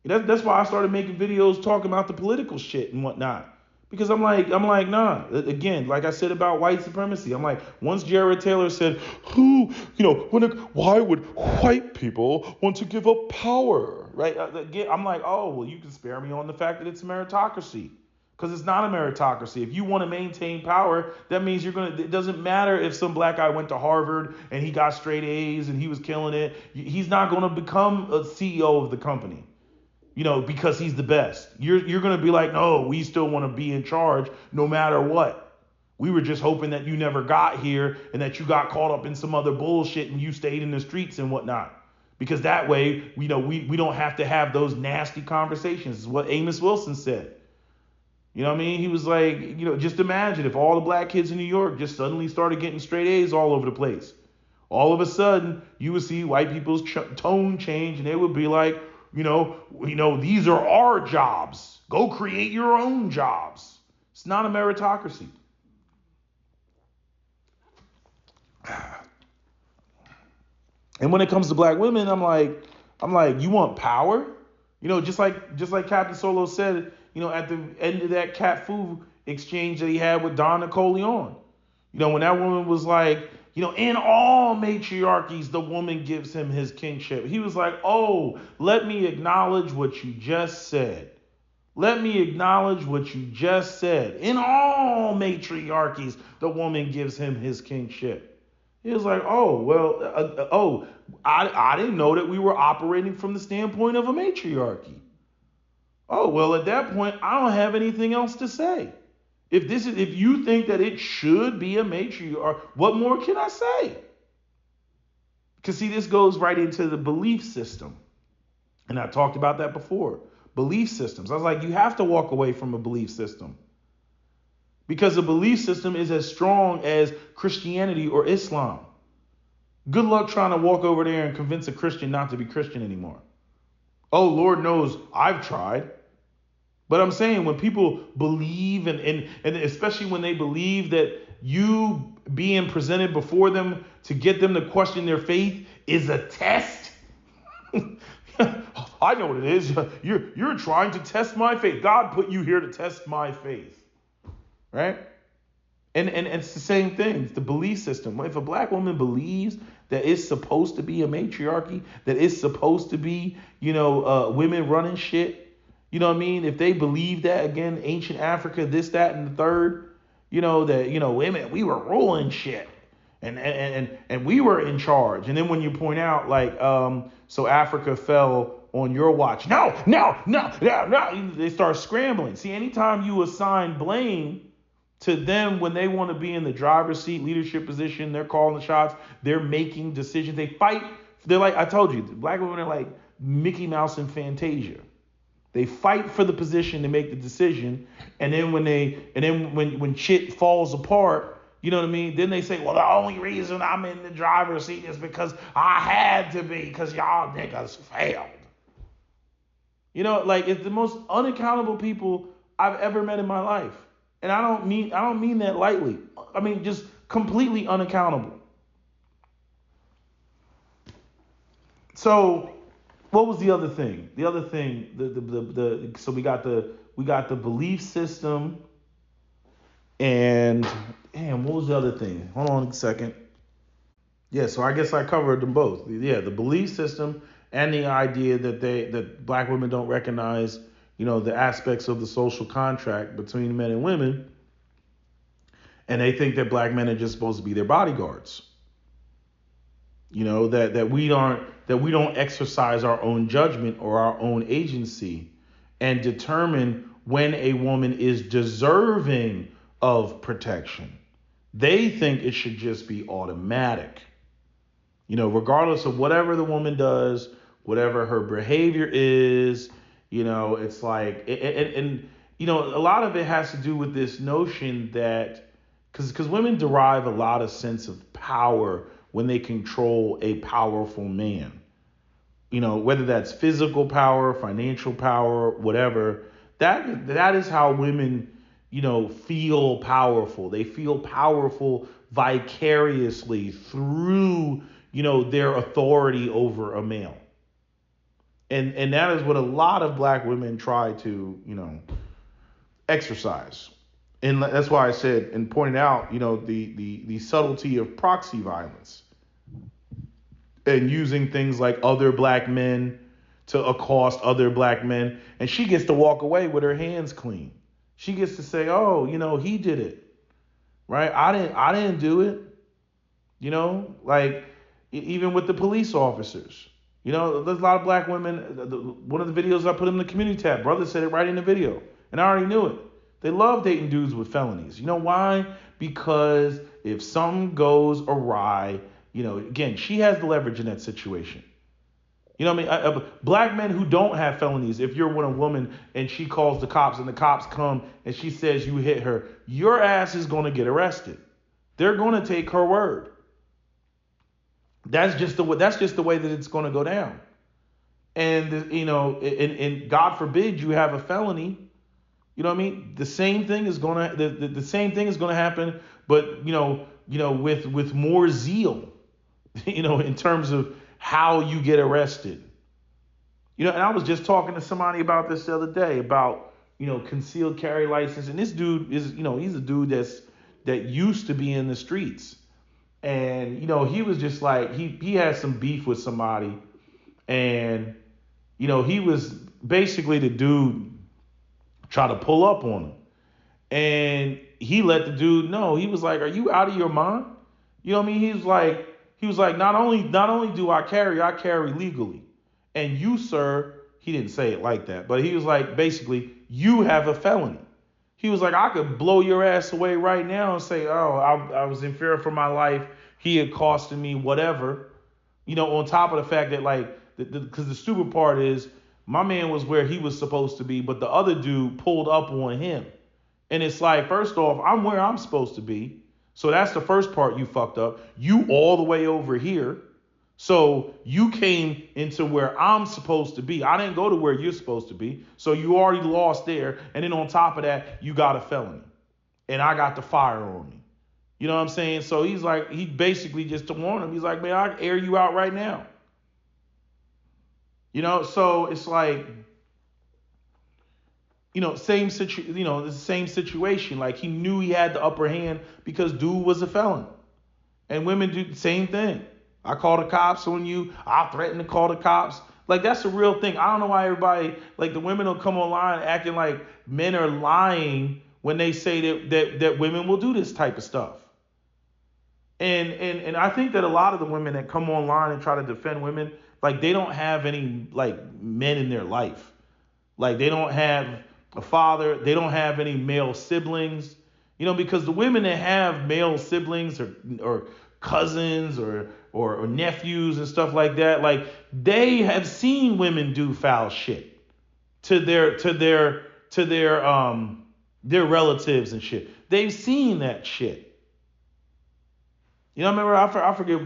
A: That's why I started making videos talking about the political shit and whatnot. Because I'm like, nah. Again, like I said about white supremacy, I'm like, once Jared Taylor said, why would white people want to give up power, right? Again, I'm like, oh, well, you can spare me on the fact that it's a meritocracy. Because it's not a meritocracy. If you want to maintain power, that means it doesn't matter if some black guy went to Harvard and he got straight A's and he was killing it. He's not going to become a CEO of the company. Because he's the best. You're going to be like, no, we still want to be in charge no matter what. We were just hoping that you never got here and that you got caught up in some other bullshit and you stayed in the streets and whatnot. Because that way, we don't have to have those nasty conversations. This is what Amos Wilson said. You know what I mean? He was like, just imagine if all the black kids in New York just suddenly started getting straight A's all over the place. All of a sudden, you would see white people's tone change and they would be like, these are our jobs. Go create your own jobs. It's not a meritocracy. And when it comes to black women, I'm like, you want power? Just like Captain Solo said, at the end of that cat food exchange that he had with Don Napoleon. When that woman was like, in all matriarchies, the woman gives him his kingship. He was like, oh, let me acknowledge what you just said. Let me acknowledge what you just said. In all matriarchies, the woman gives him his kingship. He was like, oh, well, I didn't know that we were operating from the standpoint of a matriarchy. Oh, well, at that point, I don't have anything else to say. If you think that it should be a matriarch, what more can I say? Because see, this goes right into the belief system. And I talked about that before. belief systems. I was like, you have to walk away from a belief system because a belief system is as strong as Christianity or Islam. Good luck trying to walk over there and convince a Christian not to be Christian anymore. Oh, Lord knows I've tried. But I'm saying when people believe and especially when they believe that you being presented before them to get them to question their faith is a test. I know what it is. You're trying to test my faith. God put you here to test my faith. Right? And it's the same thing. It's the belief system. If a black woman believes that it's supposed to be a matriarchy, that it's supposed to be, women running shit, you know what I mean? If they believe that, again, ancient Africa, this, that, and the third, women, we were ruling shit. And we were in charge. And then when you point out, so Africa fell on your watch. No. They start scrambling. See, anytime you assign blame to them when they want to be in the driver's seat, leadership position, they're calling the shots, they're making decisions, they fight. They're like, I told you, black women are like Mickey Mouse and Fantasia. They fight for the position to make the decision, and then when shit falls apart, you know what I mean? Then they say, well, the only reason I'm in the driver's seat is because I had to be, because y'all niggas failed. It's the most unaccountable people I've ever met in my life, and I don't mean that lightly. I mean just completely unaccountable. So. What was the other thing? The other thing, so we got the belief system, and what was the other thing? Hold on a second. Yeah, so I guess I covered them both. Yeah, the belief system and the idea that black women don't recognize, the aspects of the social contract between men and women, and they think that black men are just supposed to be their bodyguards. That we don't exercise our own judgment or our own agency and determine when a woman is deserving of protection. They think it should just be automatic. Regardless of whatever the woman does, whatever her behavior is, it's like, and a lot of it has to do with this notion that, because women derive a lot of sense of power when they control a powerful man, whether that's physical power, financial power, whatever, that is how women, feel powerful. They feel powerful vicariously through, their authority over a male. And that is what a lot of black women try to, exercise. And that's why I said and pointed out, the subtlety of proxy violence. And using things like other black men to accost other black men. And she gets to walk away with her hands clean. She gets to say, oh, he did it. Right? I didn't do it. Even with the police officers. There's a lot of black women. One of the videos I put in the community tab, brother said it right in the video. And I already knew it. They love dating dudes with felonies. You know why? Because if something goes awry, again, she has the leverage in that situation. Black men who don't have felonies, if you're with a woman and she calls the cops and the cops come and she says you hit her, your ass is going to get arrested. They're going to take her word. That's just the way that it's going to go down. And, and God forbid you have a felony. The same thing is going to the same thing is going to happen, but with more zeal. In terms of how you get arrested. And I was just talking to somebody about this the other day about, concealed carry license. And this dude is, he's a dude that used to be in the streets. And, he was just like, he had some beef with somebody. And, he was basically the dude try to pull up on him. And he let the dude know. He was like, are you out of your mind? He was like, not only do I carry legally. And you, sir, he didn't say it like that, but he was like, basically, you have a felony. He was like, I could blow your ass away right now and say, oh, I was in fear for my life. He had costed me whatever. On top of the fact that, because the stupid part is
B: My man was where he was supposed to be, but the other dude pulled up on him. And it's like, first off, I'm where I'm supposed to be. So that's the first part you fucked up. You all the way over here. So you came into where I'm supposed to be. I didn't go to where you're supposed to be. So you already lost there. And then on top of that, you got a felony. And I got the fire on me. You know what I'm saying? So he's like, he basically just to warn him. He's like, man, I air you out right now. You know, so it's like, the same situation. Like he knew he had the upper hand because dude was a felon. And women do the same thing. I call the cops on you. I threaten to call the cops. Like that's a real thing. I don't know why everybody, like the women will come online acting like men are lying when they say that women will do this type of stuff. And I think that a lot of the women that come online and try to defend women, like they don't have any like men in their life. Like they don't have a father, they don't have any male siblings, because the women that have male siblings or cousins or nephews and stuff like that, like they have seen women do foul shit to their relatives and shit. They've seen that shit. I remember I forget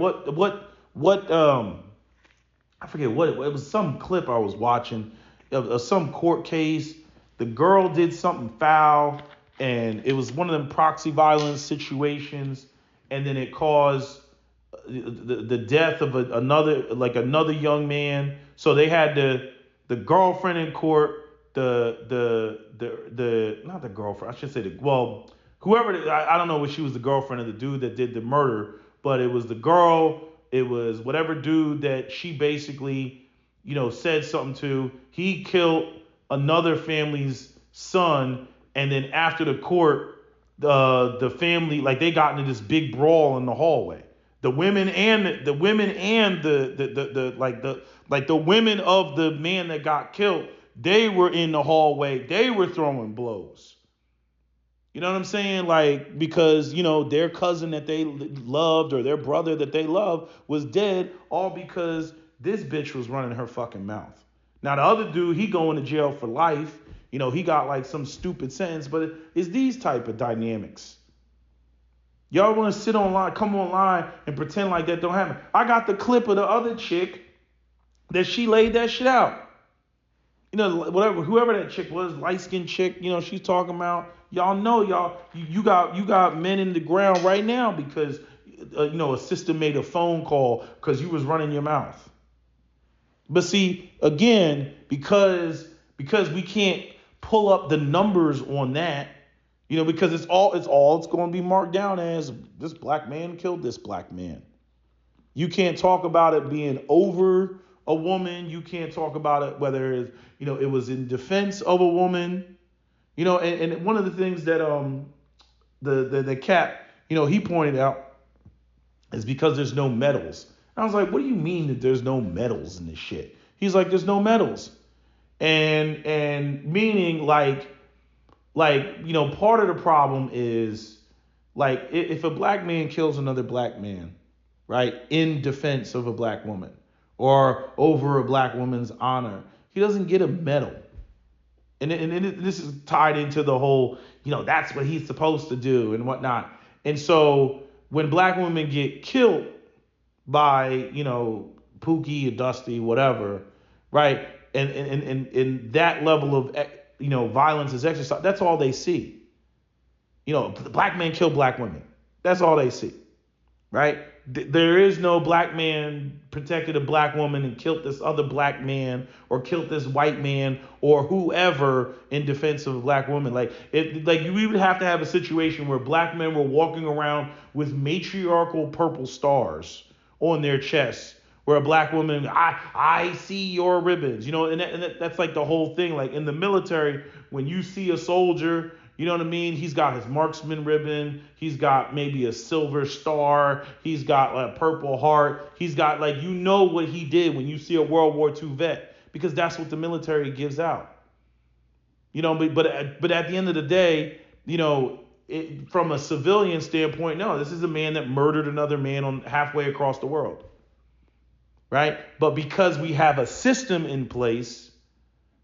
B: I forget what it was, some clip I was watching of some court case. The girl did something foul, and it was one of them proxy violence situations, and then it caused the death of another young man. So they had the girlfriend in court, the not the girlfriend, I should say whoever, I don't know if she was the girlfriend of the dude that did the murder, but it was the girl. It was whatever dude that she basically, said something to. He killed another family's son, and then after the court, the family, like they got into this big brawl in the hallway. The women and the women of the man that got killed, they were in the hallway. They were throwing blows. You know what I'm saying? Like, because, their cousin that they loved or their brother that they loved was dead, all because this bitch was running her fucking mouth. Now, the other dude, he going to jail for life. He got like some stupid sentence, but it's these type of dynamics. Y'all want to come online and pretend like that don't happen. I got the clip of the other chick that she laid that shit out. Whoever that chick was, light-skinned chick, she's talking about. Y'all know, you got men in the ground right now because, a sister made a phone call because you was running your mouth. But see, again, because we can't pull up the numbers on that, because it's going to be marked down as this black man killed this black man. You can't talk about it being over a woman. You can't talk about it whether it was in defense of a woman. And one of the things that the cat, he pointed out is because there's no medals. And I was like, what do you mean that there's no medals in this shit? He's like, there's no medals. And meaning like, part of the problem is like if a black man kills another black man, right, in defense of a black woman or over a black woman's honor, he doesn't get a medal. And this is tied into the whole, that's what he's supposed to do and whatnot. And so when black women get killed by, Pookie or Dusty, whatever, right, and that level of, violence is exercised, that's all they see. Black men kill black women. That's all they see, right? There is no black man protected a black woman and killed this other black man or killed this white man or whoever in defense of a black woman. We would have to have a situation where black men were walking around with matriarchal purple stars on their chests, where a black woman, I see your ribbons, that's like the whole thing. Like in the military, when you see a soldier, you know what I mean? He's got his marksman ribbon. He's got maybe a silver star. He's got a purple heart. He's got what he did when you see a World War II vet, because that's what the military gives out. But at the end of the day, from a civilian standpoint, no, this is a man that murdered another man halfway across the world. Right? But because we have a system in place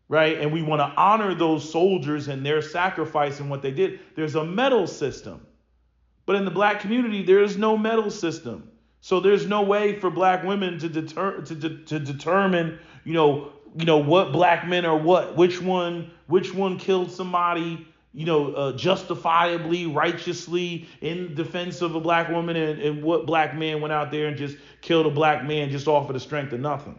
B: right? And we want to honor those soldiers and their sacrifice and what they did. There's a medal system. But in the black community, there is no medal system. So there's no way for black women to determine, what black men are what, which one killed somebody, justifiably, righteously in defense of a black woman, and what black man went out there and just killed a black man just off of the strength of nothing.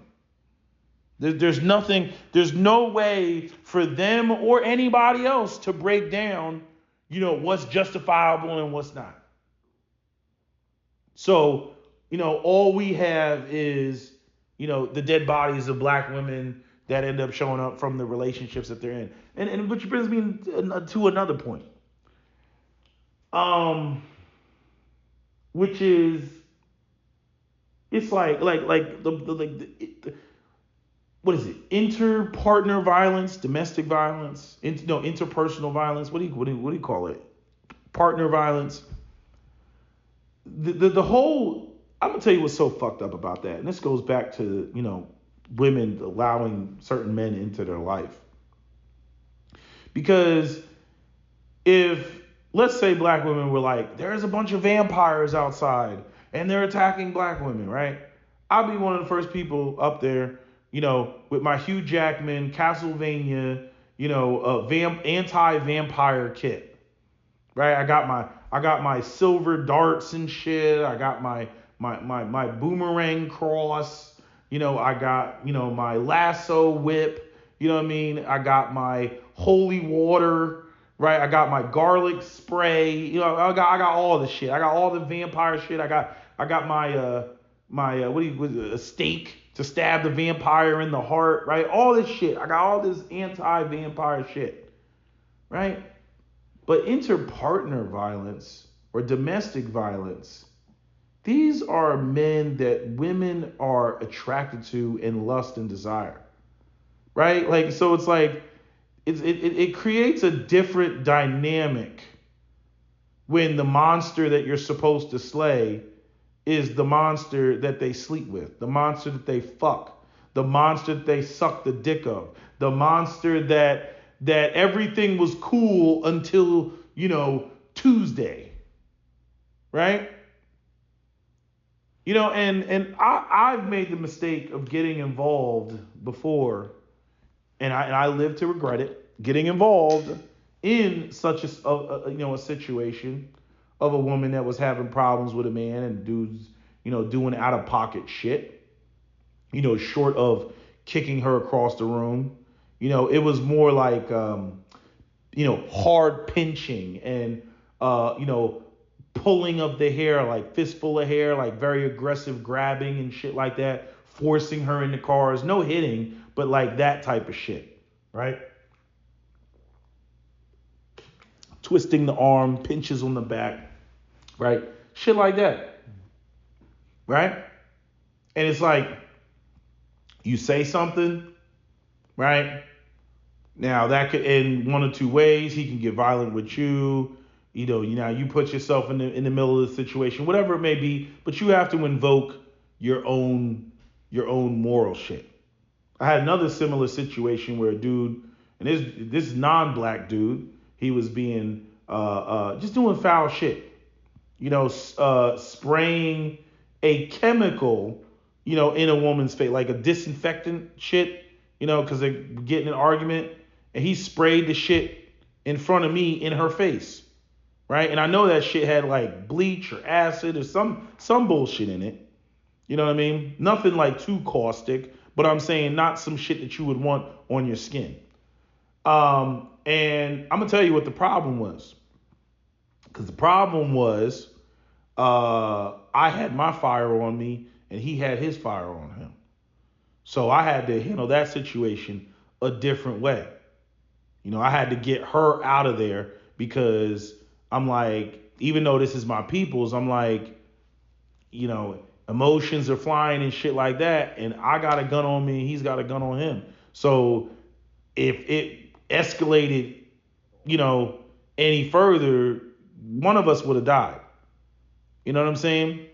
B: There's nothing, there's no way for them or anybody else to break down, what's justifiable and what's not. So, all we have is, the dead bodies of black women that end up showing up from the relationships that they're in. And which brings me to another point. Which is, it's like what is it? Inter-partner violence, domestic violence, interpersonal violence. What do you call it? Partner violence. The whole, I'm gonna tell you what's so fucked up about that, and this goes back to women allowing certain men into their life. Because if, let's say, black women were like, there's a bunch of vampires outside and they're attacking black women, right? I'll be one of the first people up there, with my Hugh Jackman, Castlevania, anti-vampire kit, right? I got my silver darts and shit. I got my boomerang cross. I got, my lasso whip. You know what I mean? I got my holy water, right? I got my garlic spray. I got all the shit. I got all the vampire shit. I got my a stake to stab the vampire in the heart, right? All this shit. I got all this anti-vampire shit, right? But inter-partner violence or domestic violence, these are men that women are attracted to and lust and desire, right? Like, so it's like, it creates a different dynamic when the monster that you're supposed to slay is the monster that they sleep with, the monster that they fuck, the monster that they suck the dick of, the monster that everything was cool until, Tuesday, right? And I've made the mistake of getting involved before, and I live to regret it, getting involved in such a situation of a woman that was having problems with a man and dudes, doing out of pocket shit, short of kicking her across the room. It was more like, hard pinching and, pulling of the hair, like fistful of hair, like very aggressive grabbing and shit like that, forcing her into cars, no hitting, but like that type of shit, right? Twisting the arm, pinches on the back, right? Shit like that, right? And it's like, you say something, right? Now that could end one of two ways. He can get violent with you. You put yourself in the middle of the situation, whatever it may be, but you have to invoke your own moral shit. I had another similar situation where a dude, and this non-black dude, he was being just doing foul shit. Spraying a chemical, in a woman's face, like a disinfectant shit, because they're getting an argument, and he sprayed the shit in front of me in her face, right? And I know that shit had like bleach or acid or some bullshit in it. You know what I mean? Nothing like too caustic, but I'm saying not some shit that you would want on your skin. And I'm gonna tell you what the problem was. Because the problem was, I had my fire on me and he had his fire on him. So I had to handle that situation a different way. I had to get her out of there because I'm like, even though this is my people's, I'm like, emotions are flying and shit like that. And I got a gun on me and he's got a gun on him. So if it escalated, any further, one of us would have died. You know what I'm saying?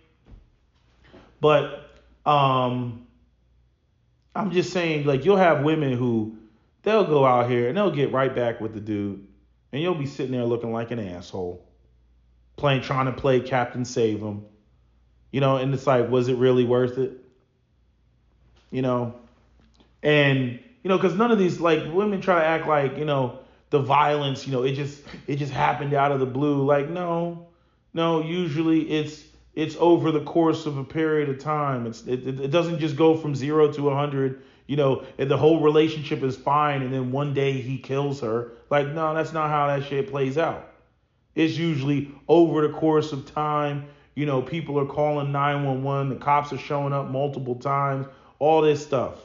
B: But I'm just saying, like, you'll have women who They'll go out here and they'll get right back with the dude, and you'll be sitting there looking like an asshole, trying to play Captain Save him, and it's like, was it really worth it? You know, and because none of these, like, women try to act like, the violence, it just happened out of the blue. Like, no, usually it's over the course of a period of time. It doesn't just go from 0 to 100. And the whole relationship is fine, and then one day he kills her. Like, no, that's not how that shit plays out. It's usually over the course of time. People are calling 911. The cops are showing up multiple times. All this stuff.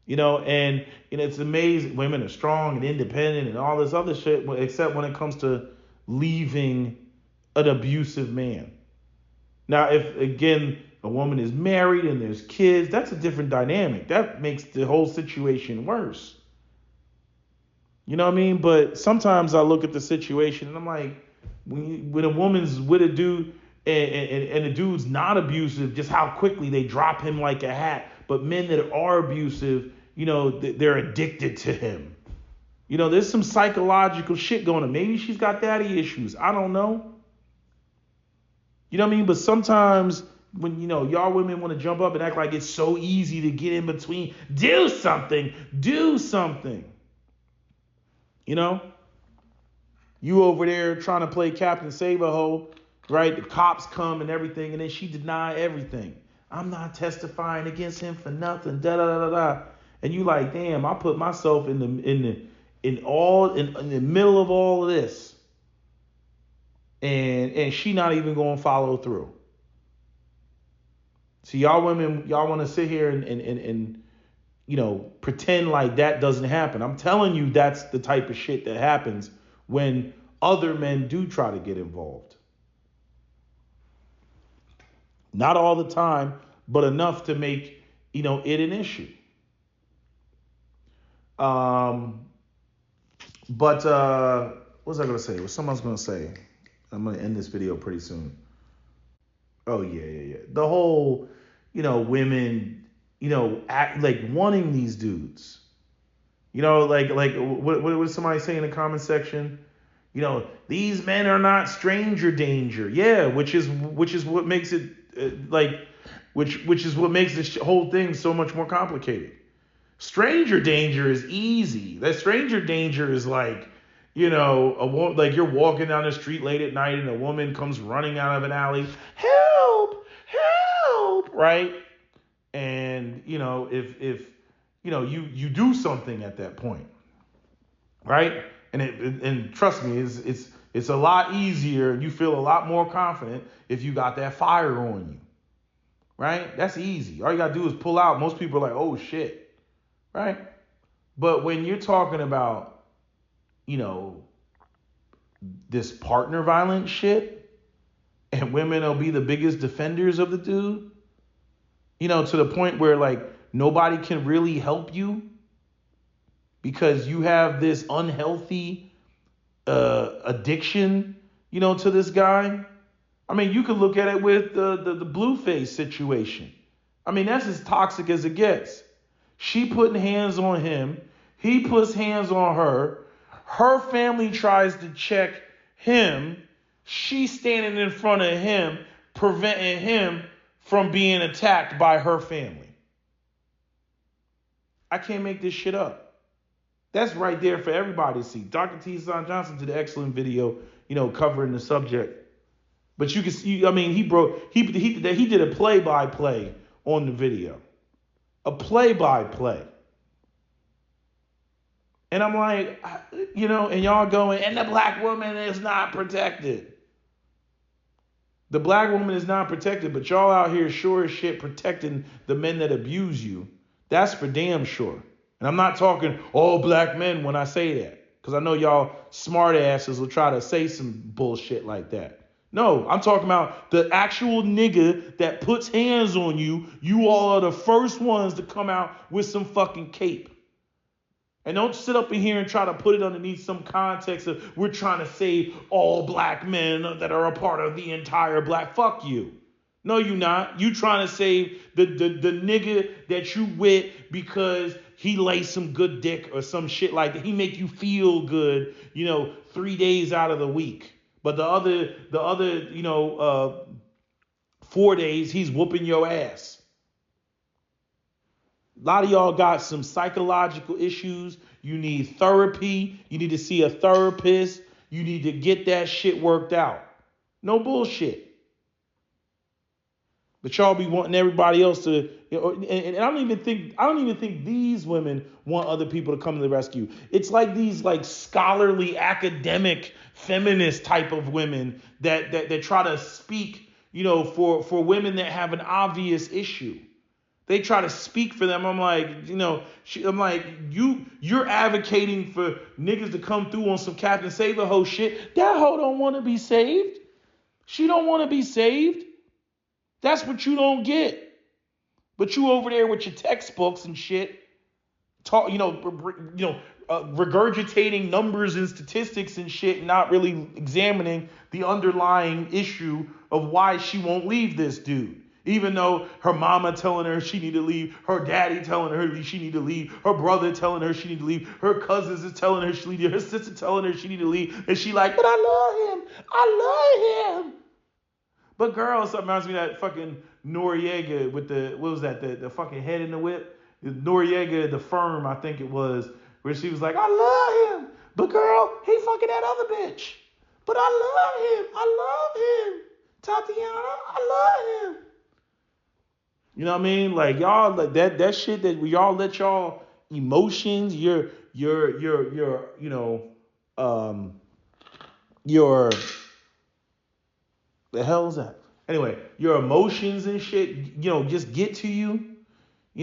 B: And it's amazing. Women are strong and independent and all this other shit, except when it comes to leaving an abusive man. Now, if, again, a woman is married and there's kids, that's a different dynamic. That makes the whole situation worse. You know what I mean? But sometimes I look at the situation and I'm like, when a woman's with a dude and the dude's not abusive, just how quickly they drop him like a hat. But men that are abusive, they're addicted to him. There's some psychological shit going on. Maybe she's got daddy issues. I don't know. You know what I mean? But sometimes when, y'all women want to jump up and act like it's so easy to get in between, do something. You over there trying to play Captain Save-A-Ho, right? The cops come and everything, and then she deny everything. I'm not testifying against him for nothing. Da da da da. And you like, damn, I put myself in the middle of all of this, and she not even going to follow through. So y'all women, y'all want to sit here and pretend like that doesn't happen. I'm telling you, that's the type of shit that happens when other men do try to get involved. Not all the time, but enough to make, it an issue. But what was I going to say? What someone's going to say? I'm going to end this video pretty soon. Oh, yeah. The whole, women, act like wanting these dudes. Like what was somebody saying in the comment section? These men are not stranger danger. Yeah, which is what makes it which is what makes this whole thing so much more complicated. Stranger danger is easy. That stranger danger is like, like you're walking down the street late at night and a woman comes running out of an alley, help, right? And if you do something at that point, right? And trust me, it's a lot easier. You feel a lot more confident if you got that fire on you, right? That's easy. All you gotta do is pull out. Most people are like, oh shit, right? But when you're talking about, this partner violence shit, and women will be the biggest defenders of the dude, to the point where like nobody can really help you because you have this unhealthy addiction, to this guy. I mean, you could look at it with the Blueface situation. I mean, that's as toxic as it gets. She putting hands on him. He puts hands on her. Her family tries to check him. She's standing in front of him, preventing him from being attacked by her family. I can't make this shit up. That's right there for everybody to see. Dr. T. Son Johnson did an excellent video, covering the subject. But you can see, I mean, he did a play-by-play on the video. A play-by-play. And I'm like, and y'all going, and the black woman is not protected. The black woman is not protected, but y'all out here sure as shit protecting the men that abuse you. That's for damn sure. And I'm not talking all black men when I say that, because I know y'all smart asses will try to say some bullshit like that. No, I'm talking about the actual nigga that puts hands on you. You all are the first ones to come out with some fucking cape. And don't sit up in here and try to put it underneath some context of we're trying to save all black men that are a part of the entire black. Fuck you. No, you not. You trying to save the nigga that you with because he lay some good dick or some shit like that. He make you feel good, 3 days out of the week. But the other, 4 days, he's whooping your ass. A lot of y'all got some psychological issues. You need therapy. You need to see a therapist. You need to get that shit worked out. No bullshit. But y'all be wanting everybody else to, and I don't even think these women want other people to come to the rescue. It's like these like scholarly, academic, feminist type of women that try to speak, for women that have an obvious issue. They try to speak for them. I'm like, you're advocating for niggas to come through on some Captain Save a Hoe shit. That hoe don't want to be saved. She don't want to be saved. That's what you don't get. But you over there with your textbooks and shit, regurgitating numbers and statistics and shit, not really examining the underlying issue of why she won't leave this dude. Even though her mama telling her she need to leave, her daddy telling her she need to leave, her brother telling her she need to leave, her cousins is telling her she need to leave, her sister telling her she need to leave, and she like, but I love him. But girl, something reminds me of that fucking Noriega with the fucking head in the whip? Noriega, the Firm, I think it was, where she was like, I love him. But girl, he fucking that other bitch. But I love him. Tatiana, I love him. You know what I mean? Like y'all, like that shit that we all let y'all emotions, your the hell is that? Anyway, your emotions and shit, just get to you.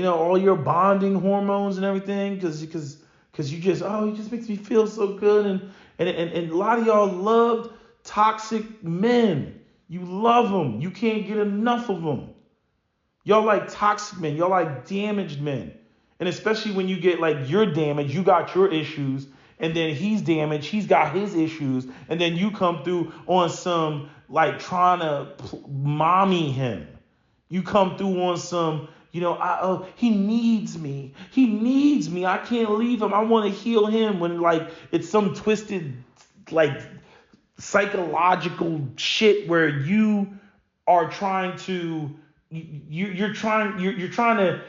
B: All your bonding hormones and everything, because you just, he just makes me feel so good. And a lot of y'all loved toxic men. You love them. You can't get enough of them. Y'all like toxic men. Y'all like damaged men. And especially when you get like you're damaged, you got your issues, and then he's damaged, he's got his issues, and then you come through on some like trying to mommy him. You come through on some, he needs me. He needs me. I can't leave him. I want to heal him, when like it's some twisted like psychological shit where you are trying to you're trying to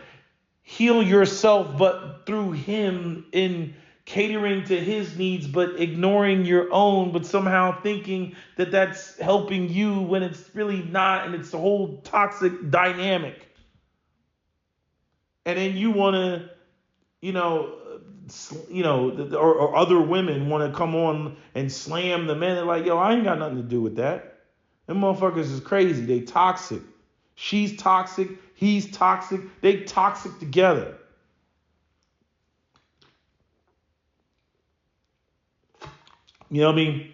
B: heal yourself, but through him, in catering to his needs, but ignoring your own, but somehow thinking that that's helping you when it's really not, and it's a whole toxic dynamic. And then you want to, or other women want to come on and slam the men. They're like, yo, I ain't got nothing to do with that. Them motherfuckers is crazy. They toxic. She's toxic. He's toxic. They toxic together. You know what I mean?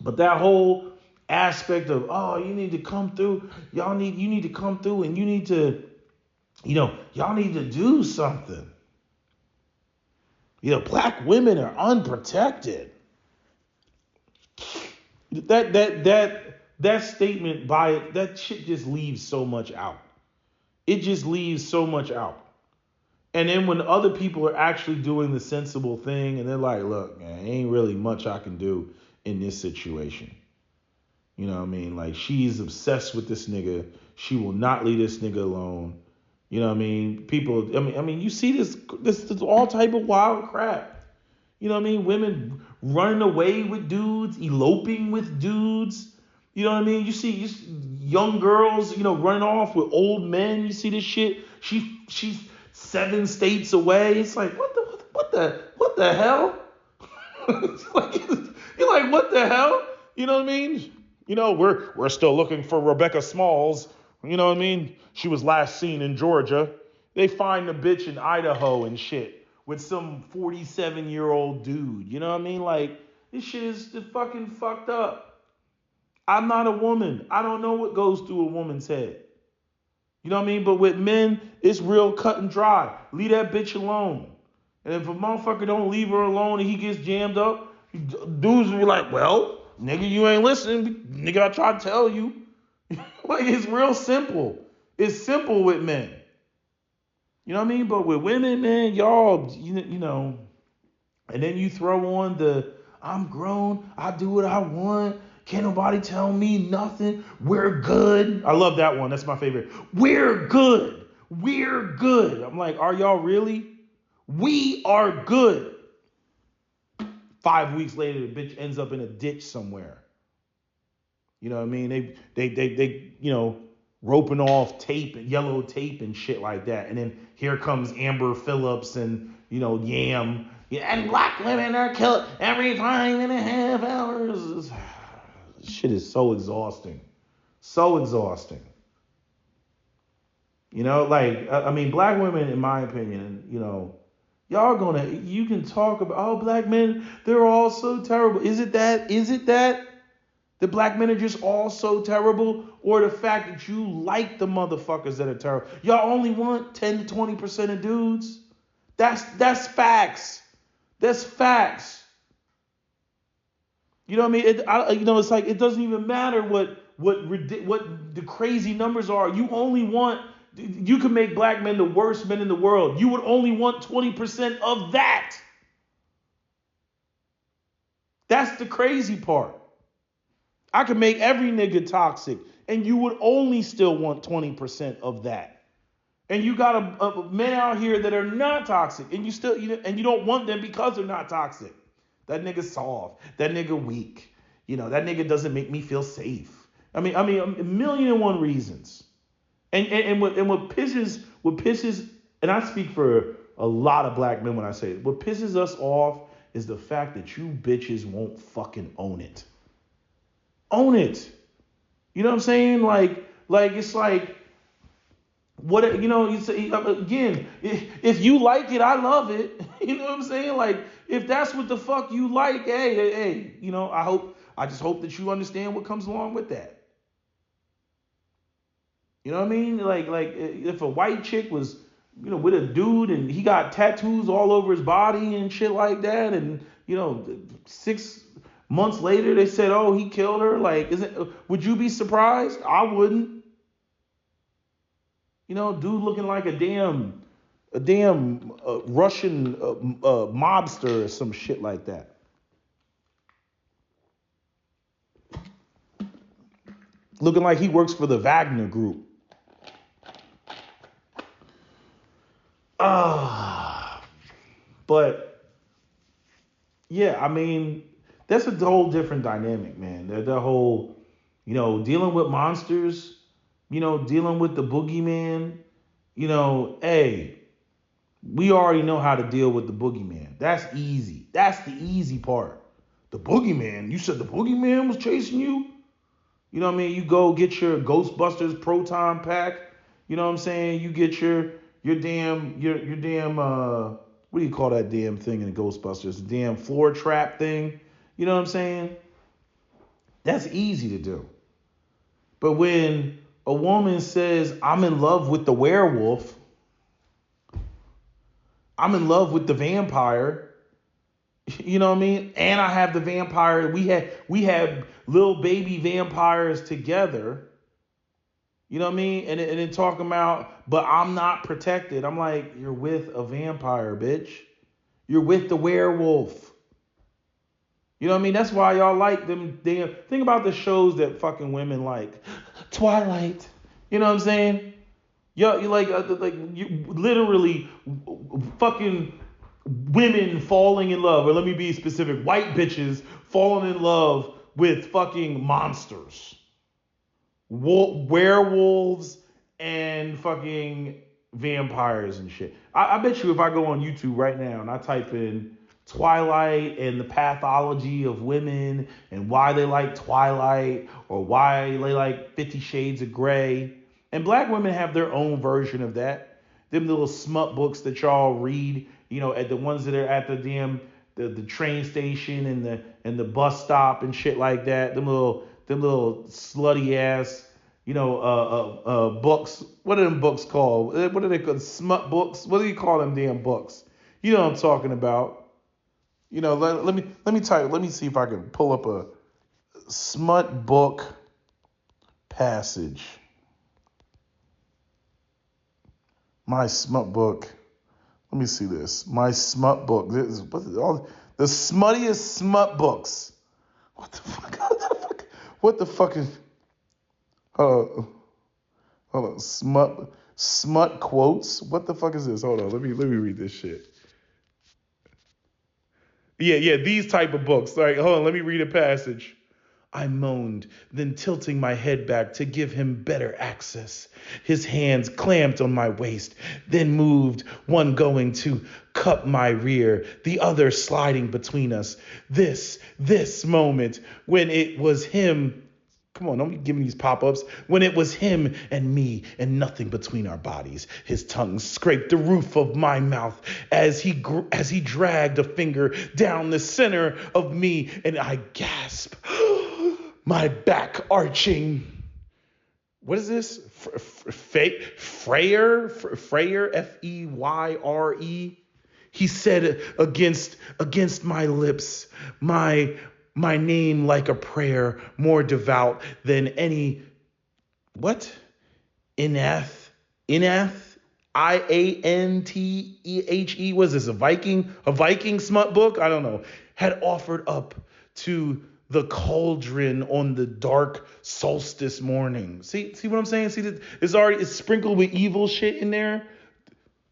B: But that whole aspect of, you need to come through. You need to come through, and you need to, y'all need to do something. Black women are unprotected. That statement by it, that shit just leaves so much out. It just leaves so much out. And then when other people are actually doing the sensible thing, and they're like, look, man, ain't really much I can do in this situation. You know what I mean? Like, she's obsessed with this nigga. She will not leave this nigga alone. You know what I mean? People, I mean, you see this all type of wild crap. You know what I mean? Women running away with dudes, eloping with dudes. You know what I mean? You see young girls, running off with old men. You see this shit. She's 7 states away. It's like, what the hell? You're like, what the hell? You know what I mean? We're still looking for Rebecca Smalls. You know what I mean? She was last seen in Georgia. They find the bitch in Idaho and shit with some 47-year-old dude. You know what I mean? Like, this shit is fucking fucked up. I'm not a woman. I don't know what goes through a woman's head. You know what I mean? But with men, it's real cut and dry. Leave that bitch alone. And if a motherfucker don't leave her alone and he gets jammed up, dudes will be like, well, nigga, you ain't listening. Nigga, I tried to tell you. Like, it's real simple. It's simple with men. You know what I mean? But with women, man, y'all, you know, and then you throw on the I'm grown, I do what I want, can't nobody tell me nothing, we're good. I love that one. That's my favorite. We're good. We're good. I'm like, are y'all really? We are good. 5 weeks later, the bitch ends up in a ditch somewhere. You know what I mean? They you know, roping off tape and yellow tape and shit like that. And then here comes Amber Phillips and, you know, Yam. Yeah, and black women are killed every 5.5 hours. Shit is so exhausting. So exhausting. You know, like, I mean, black women, in my opinion, you know, you can talk about, oh, black men, they're all so terrible. Is it that? Is it that? The black men are just all so terrible, or the fact that you like the motherfuckers that are terrible. Y'all only want 10 to 20% of dudes. That's facts. That's facts. You know what I mean? You know, it's like it doesn't even matter what the crazy numbers are. You can make black men the worst men in the world. You would only want 20% of that. That's the crazy part. I could make every nigga toxic, and you would only still want 20% of that. And you got a men out here that are not toxic, and you don't want them because they're not toxic. That nigga soft. That nigga weak. You know, that nigga doesn't make me feel safe. I mean, a million and one reasons. And what pisses, and I speak for a lot of black men when I say it, what pisses us off is the fact that you bitches won't fucking own it. Own it. You know what I'm saying? Like it's like, what, you know, you say, again, if you like it, I love it. You know what I'm saying? Like, if that's what the fuck you like, hey, you know, I just hope that you understand what comes along with that. You know what I mean? Like if a white chick was, you know, with a dude and he got tattoos all over his body and shit like that, and, you know, 6 months later they said, oh, he killed her. Like, would you be surprised? I wouldn't. You know, dude looking like a damn Russian mobster or some shit like that. Looking like he works for the Wagner Group. But yeah, I mean, that's a whole different dynamic, man. The whole, you know, dealing with monsters, you know, dealing with the boogeyman, you know, hey, we already know how to deal with the boogeyman. That's easy. That's the easy part. The boogeyman, you said the boogeyman was chasing you? You know what I mean? You go get your Ghostbusters proton pack. You know what I'm saying? You get your damn what do you call that damn thing in Ghostbusters? The damn floor trap thing. You know what I'm saying? That's easy to do. But when a woman says, I'm in love with the werewolf, I'm in love with the vampire, you know what I mean? And I have the vampire. We had little baby vampires together. You know what I mean? And then talking about, but I'm not protected. I'm like, you're with a vampire, bitch. You're with the werewolf. You know what I mean? That's why y'all like them damn. Think about the shows that fucking women like. Twilight. You know what I'm saying? Yo, you like you literally fucking women falling in love, or let me be specific, white bitches falling in love with fucking monsters. Werewolves and fucking vampires and shit. I bet you if I go on YouTube right now and I type in Twilight and the pathology of women and why they like Twilight or why they like 50 Shades of Grey, and black women have their own version of that. Them little smut books that y'all read, you know, at the ones that are at the damn the train station and the bus stop and shit like that. Them little slutty ass, you know, books. What are them books called? What are they called? Smut books? What do you call them damn books? You know what I'm talking about. You know, let me type. Let me see if I can pull up a smut book passage. My smut book. Let me see this. My smut book. This is all the smuttiest smut books. What the fuck? What the fuck is? Hold on. Smut quotes. What the fuck is this? Hold on. Let me read this shit. Yeah. These type of books. All right. Hold on. Let me read a passage. I moaned, then tilting my head back to give him better access. His hands clamped on my waist, then moved, one going to cup my rear, the other sliding between us. This moment when it was him. Come on, don't be giving these pop-ups. When it was him and me and nothing between our bodies. His tongue scraped the roof of my mouth as he dragged a finger down the center of me, and I gasped. My back arching. What is this? Freyre, Feyre. He said against my lips, my name like a prayer, more devout than any. What? Inath. Ianthe. Was this a Viking smut book? I don't know. Had offered up to the cauldron on the dark solstice morning. See what I'm saying? See that it's sprinkled with evil shit in there.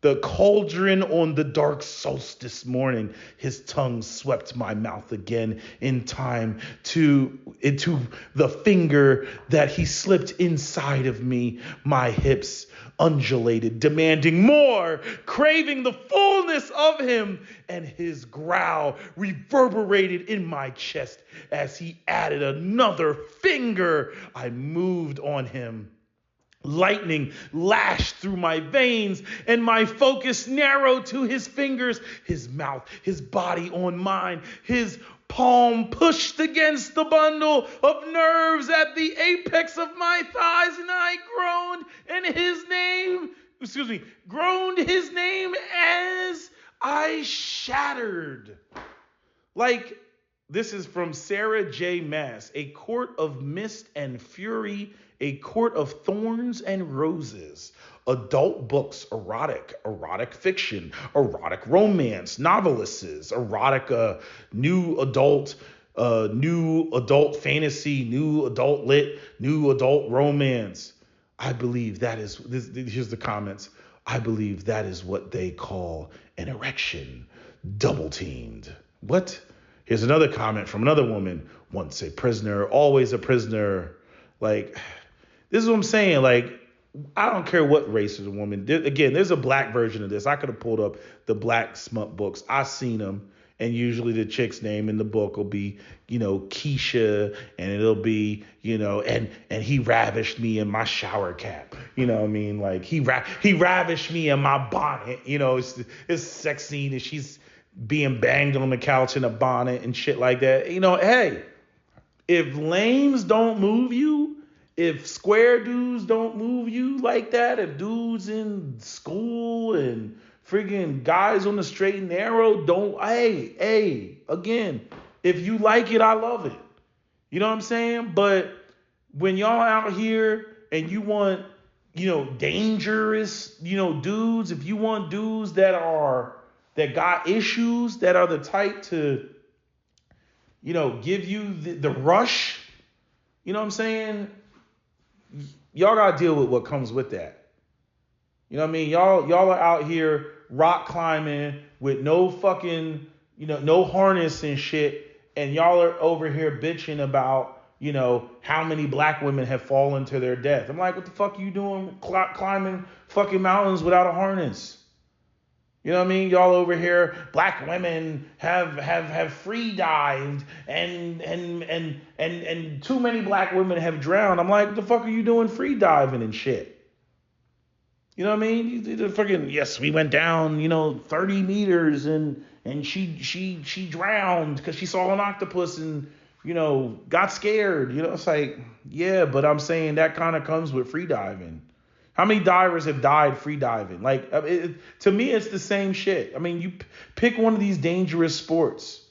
B: The cauldron on the dark solstice morning. His tongue swept my mouth again in time into the finger that he slipped inside of me. My hips undulated, demanding more, craving the fullness of him, and his growl reverberated in my chest as he added another finger. I moved on him. Lightning lashed through my veins and my focus narrowed to his fingers, his mouth, his body on mine, his palm pushed against the bundle of nerves at the apex of my thighs, and I groaned his name as I shattered. Like, this is from Sarah J. Maas, A Court of Mist and Fury, A Court of Thorns and Roses. Adult books, erotic fiction, erotic romance, novelists, erotic new adult fantasy, new adult lit, new adult romance. I believe that is, here's the comments. I believe that is what they call an erection. Double teamed. What? Here's another comment from another woman. Once a prisoner, always a prisoner. Like, this is what I'm saying. Like, I don't care what race of the woman. There's a black version of this. I could have pulled up the black smut books. I've seen them. And usually the chick's name in the book will be, Keisha, and it'll be, and he ravished me in my shower cap. You know what I mean? Like, he ravished me in my bonnet. It's a sex scene and she's being banged on the couch in a bonnet and shit like that. Hey, if lames don't move you, if square dudes don't move you like that, if dudes in school and friggin' guys on the straight and narrow don't, again, if you like it, I love it. You know what I'm saying? But when y'all out here and you want, dangerous, dudes, if you want dudes that got issues, that are the type to, give you the rush, you know what I'm saying? Y'all got to deal with what comes with that. You know what I mean? Y'all are out here rock climbing with no fucking, no harness and shit. And y'all are over here bitching about, how many black women have fallen to their death. I'm like, what the fuck are you doing climbing fucking mountains without a harness? You know what I mean? Y'all over here, black women have free dived and too many black women have drowned. I'm like, what the fuck are you doing free diving and shit? You know what I mean? Yes, we went down, 30 meters and she drowned because she saw an octopus and, got scared. It's like, yeah, but I'm saying that kind of comes with free diving. How many divers have died free diving? Like, to me, it's the same shit. I mean, you pick one of these dangerous sports.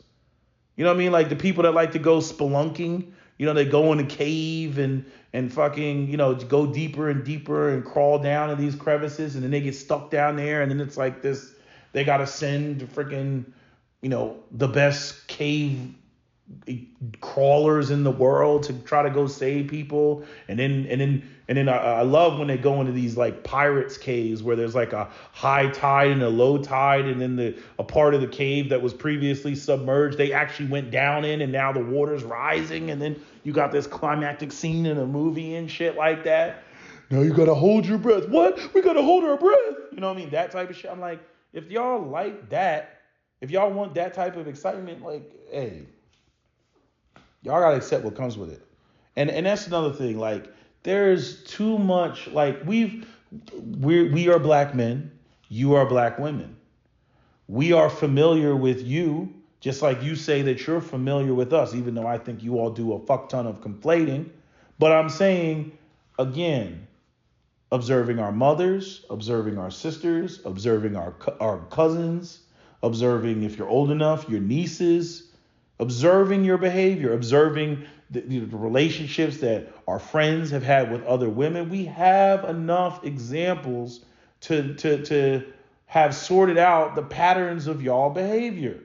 B: You know what I mean? Like the people that like to go spelunking, they go in a cave and fucking, go deeper and deeper and crawl down in these crevices, and then they get stuck down there, and then it's like this, they gotta send freaking, the best cave crawlers in the world to try to go save people. And then I love when they go into these like pirates caves where there's like a high tide and a low tide, and then a part of the cave that was previously submerged, they actually went down in, and now the water's rising, and then you got this climactic scene in a movie and shit like that. Now you gotta hold your breath. What? We gotta hold our breath. You know what I mean? That type of shit. I'm like, if y'all like that, if y'all want that type of excitement, like, hey, y'all gotta accept what comes with it. And that's another thing. Like, there's too much. Like, we are black men. You are black women. We are familiar with you, just like you say that you're familiar with us. Even though I think you all do a fuck ton of conflating, but I'm saying again, observing our mothers, observing our sisters, observing our cousins, observing, if you're old enough, your nieces. Observing your behavior, observing the relationships that our friends have had with other women. We have enough examples to have sorted out the patterns of y'all behavior.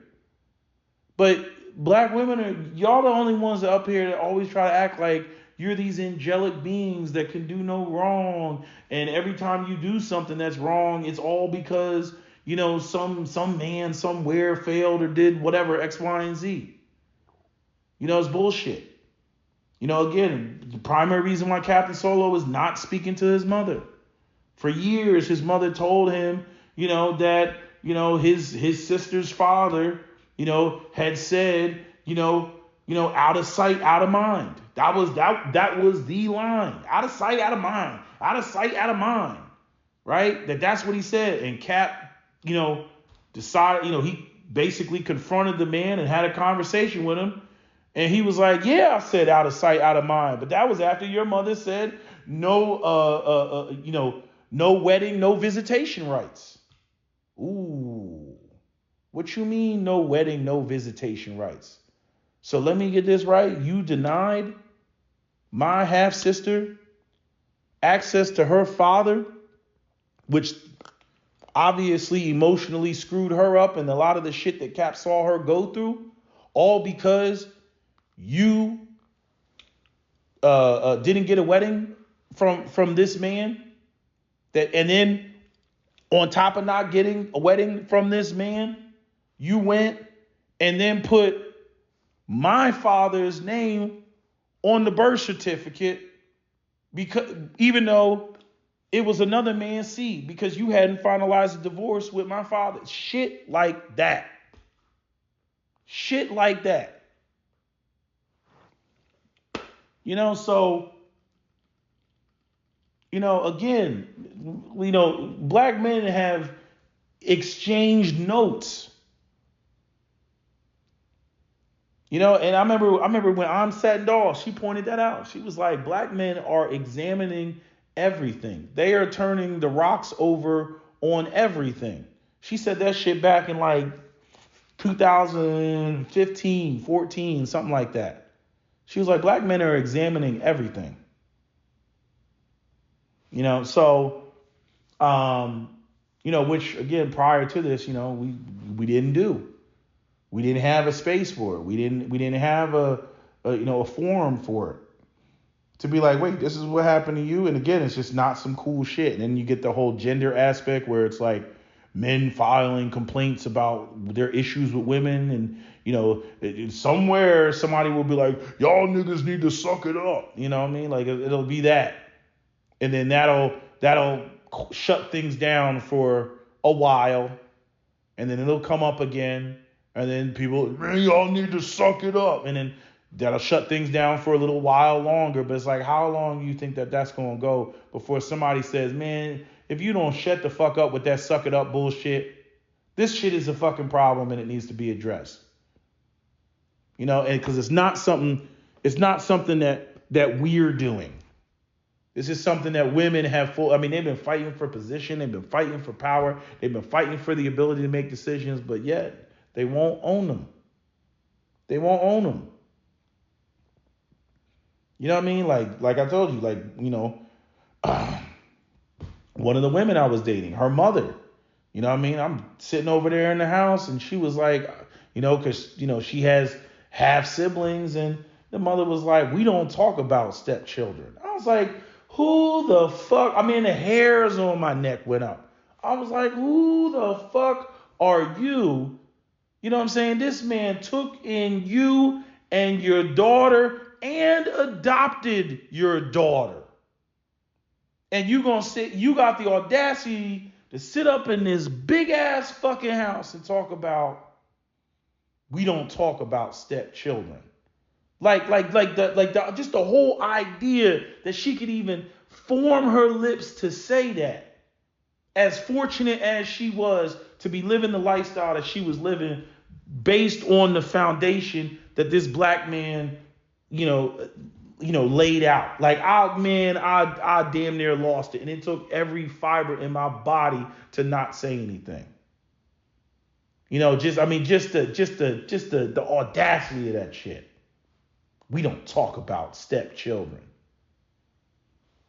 B: But black women, y'all the only ones that up here that always try to act like you're these angelic beings that can do no wrong. And every time you do something that's wrong, it's all because, some man somewhere failed or did whatever, X, Y, and Z. It's bullshit. Again, the primary reason why Captain Solo is not speaking to his mother. For years, his mother told him, that, his sister's father, had said, out of sight, out of mind. That was the line. Out of sight, out of mind. Out of sight, out of mind. Right? That's what he said. And Cap, decided, he basically confronted the man and had a conversation with him. And he was like, yeah, I said out of sight, out of mind. But that was after your mother said no, no wedding, no visitation rights. Ooh, what you mean no wedding, no visitation rights? So let me get this right. You denied my half sister access to her father, which obviously emotionally screwed her up and a lot of the shit that Cap saw her go through, all because you didn't get a wedding from this man, and then on top of not getting a wedding from this man, you went and then put my father's name on the birth certificate, because even though it was another man's seed, because you hadn't finalized the divorce with my father. Shit like that. Shit like that. So, again, black men have exchanged notes. And I remember when Ansat Doll, she pointed that out. She was like, black men are examining everything. They are turning the rocks over on everything. She said that shit back in like 2015, 14, something like that. She was like, black men are examining everything. So, which again, prior to this, we didn't do. We didn't have a space for it. We didn't have a forum for it. To be like, wait, this is what happened to you. And again, it's just not some cool shit. And then you get the whole gender aspect where it's like men filing complaints about their issues with women. And, somewhere somebody will be like, y'all niggas need to suck it up. You know what I mean? Like, it'll be that. And then that'll shut things down for a while. And then it'll come up again. And then people, man, y'all need to suck it up. And then that'll shut things down for a little while longer. But it's like, how long do you think that's going to go before somebody says, man, if you don't shut the fuck up with that suck it up bullshit, this shit is a fucking problem and it needs to be addressed. And because it's not something that we're doing. This is something that women have they've been fighting for position, they've been fighting for power, they've been fighting for the ability to make decisions, but yet they won't own them. They won't own them. You know what I mean? Like I told you, one of the women I was dating, her mother. You know what I mean? I'm sitting over there in the house and she was like, because, she has half siblings and the mother was like, we don't talk about stepchildren. I was like, who the fuck? I mean, the hairs on my neck went up. I was like, who the fuck are you? You know what I'm saying? This man took in you and your daughter and adopted your daughter. And you got the audacity to sit up in this big ass fucking house and talk about we don't talk about stepchildren. Just the whole idea that she could even form her lips to say that. As fortunate as she was to be living the lifestyle that she was living based on the foundation that this black man, laid out. Like, I damn near lost it. And it took every fiber in my body to not say anything. Just the audacity of that shit. We don't talk about stepchildren.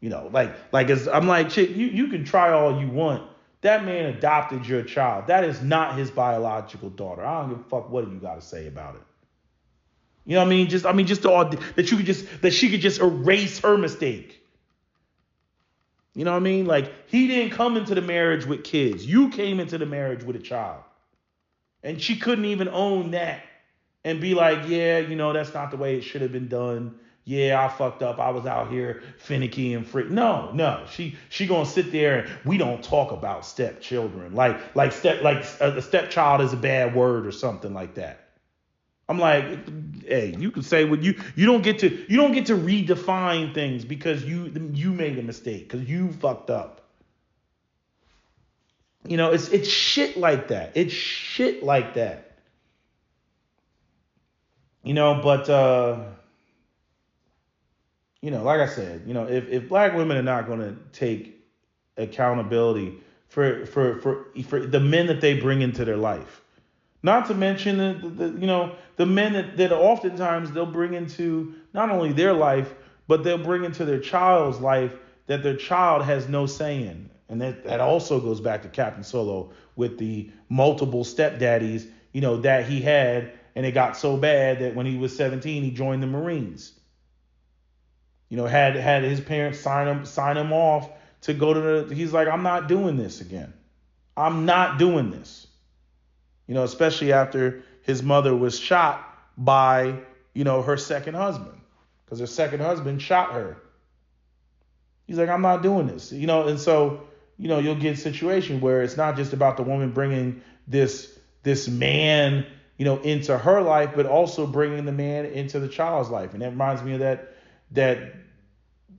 B: I'm like, chick, you can try all you want. That man adopted your child. That is not his biological daughter. I don't give a fuck what you got to say about it. You know what I mean? That she could just erase her mistake. You know what I mean? Like, he didn't come into the marriage with kids. You came into the marriage with a child. And she couldn't even own that and be like, yeah, that's not the way it should have been done. Yeah, I fucked up. I was out here finicky and free. No. She gonna sit there and we don't talk about stepchildren. Like a stepchild is a bad word or something like that. I'm like, hey, you can say what you don't get to redefine things because you made a mistake, because you fucked up. It's shit like that. It's shit like that. But like I said, if black women are not going to take accountability for the men that they bring into their life, not to mention the men that oftentimes they'll bring into not only their life, but they'll bring into their child's life that their child has no say in. And that also goes back to Captain Solo with the multiple stepdaddies, that he had. And it got so bad that when he was 17, he joined the Marines. Had his parents sign him off to go to he's like, I'm not doing this again. I'm not doing this. Especially after his mother was shot by, her second husband, because her second husband shot her. He's like, I'm not doing this, and so, you'll get a situation where it's not just about the woman bringing this man, into her life, but also bringing the man into the child's life. And that reminds me of that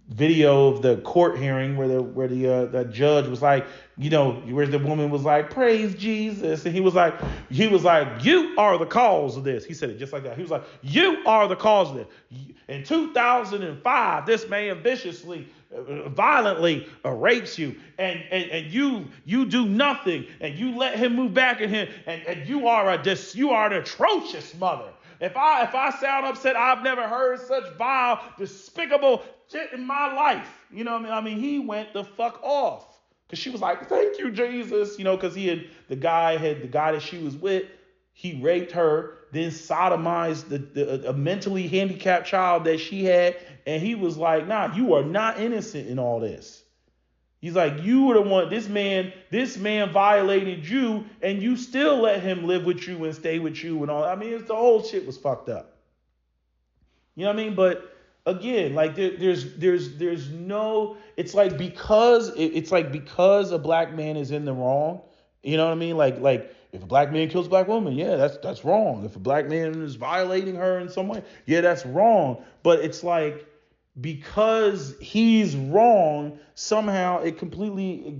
B: video of the court hearing where the judge was like, where the woman was like, praise Jesus. And he was like, you are the cause of this. He said it just like that. He was like, you are the cause of this. In 2005, this man viciously, violently rapes you, and you do nothing, and you let him move back in him, and you are an atrocious mother. If I sound upset, I've never heard such vile, despicable shit in my life. You know what I mean? He went the fuck off. Because she was like, thank you, Jesus. Because the guy that she was with, he raped her, then sodomized a mentally handicapped child that she had. And he was like, nah, you are not innocent in all this. He's like, you were the one, this man violated you, and you still let him live with you and stay with you and all. I mean, the whole shit was fucked up. You know what I mean? But again, like there's no, it's like because a black man is in the wrong. You know what I mean? Like if a black man kills a black woman, yeah, that's wrong. If a black man is violating her in some way, yeah, that's wrong. But it's like, because he's wrong, somehow it completely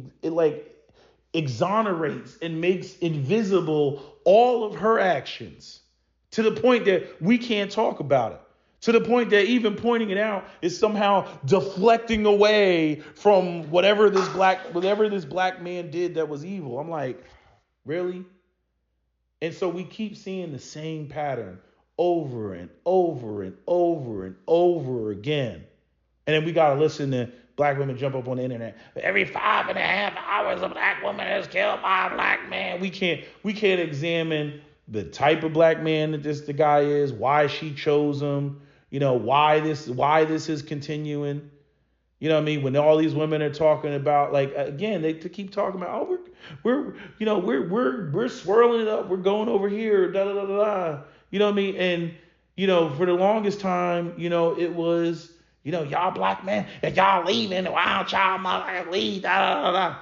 B: exonerates and makes invisible all of her actions, to the point that we can't talk about it, to the point that even pointing it out is somehow deflecting away from whatever this black man did that was evil. I'm like, really? And so we keep seeing the same pattern over and over and over and over again. And then we got to listen to black women jump up on the internet. Every 5.5 hours, a black woman is killed by a black man. We can't examine the type of black man that the guy is, why she chose him, why this is continuing. You know what I mean? When all these women are talking about, like, again, they keep talking about, oh, we're swirling it up, we're going over here, da da da da da. You know what I mean? And for the longest time, it was, y'all black men, if y'all leaving, why don't y'all mother leave, da da da da.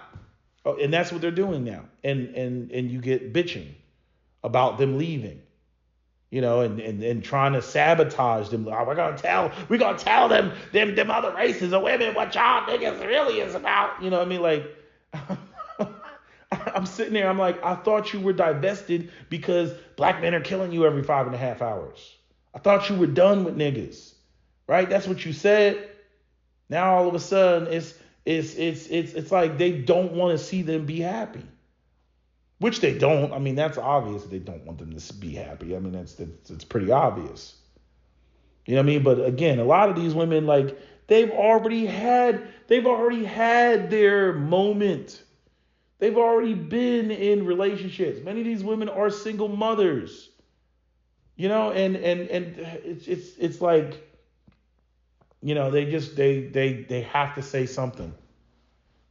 B: Oh, and that's what they're doing now. And you get bitching about them leaving. And trying to sabotage them. We're gonna tell them other races of women what y'all niggas really is about. You know what I mean? Like, I'm sitting there, I'm like, I thought you were divested because black men are killing you every 5.5 hours. I thought you were done with niggas, right? That's what you said. Now all of a sudden it's like they don't want to see them be happy. Which they don't. I mean, that's obvious that they don't want them to be happy. I mean, it's pretty obvious. You know what I mean? But again, a lot of these women, like, they've already had their moment. They've already been in relationships. Many of these women are single mothers. And it's like, they have to say something.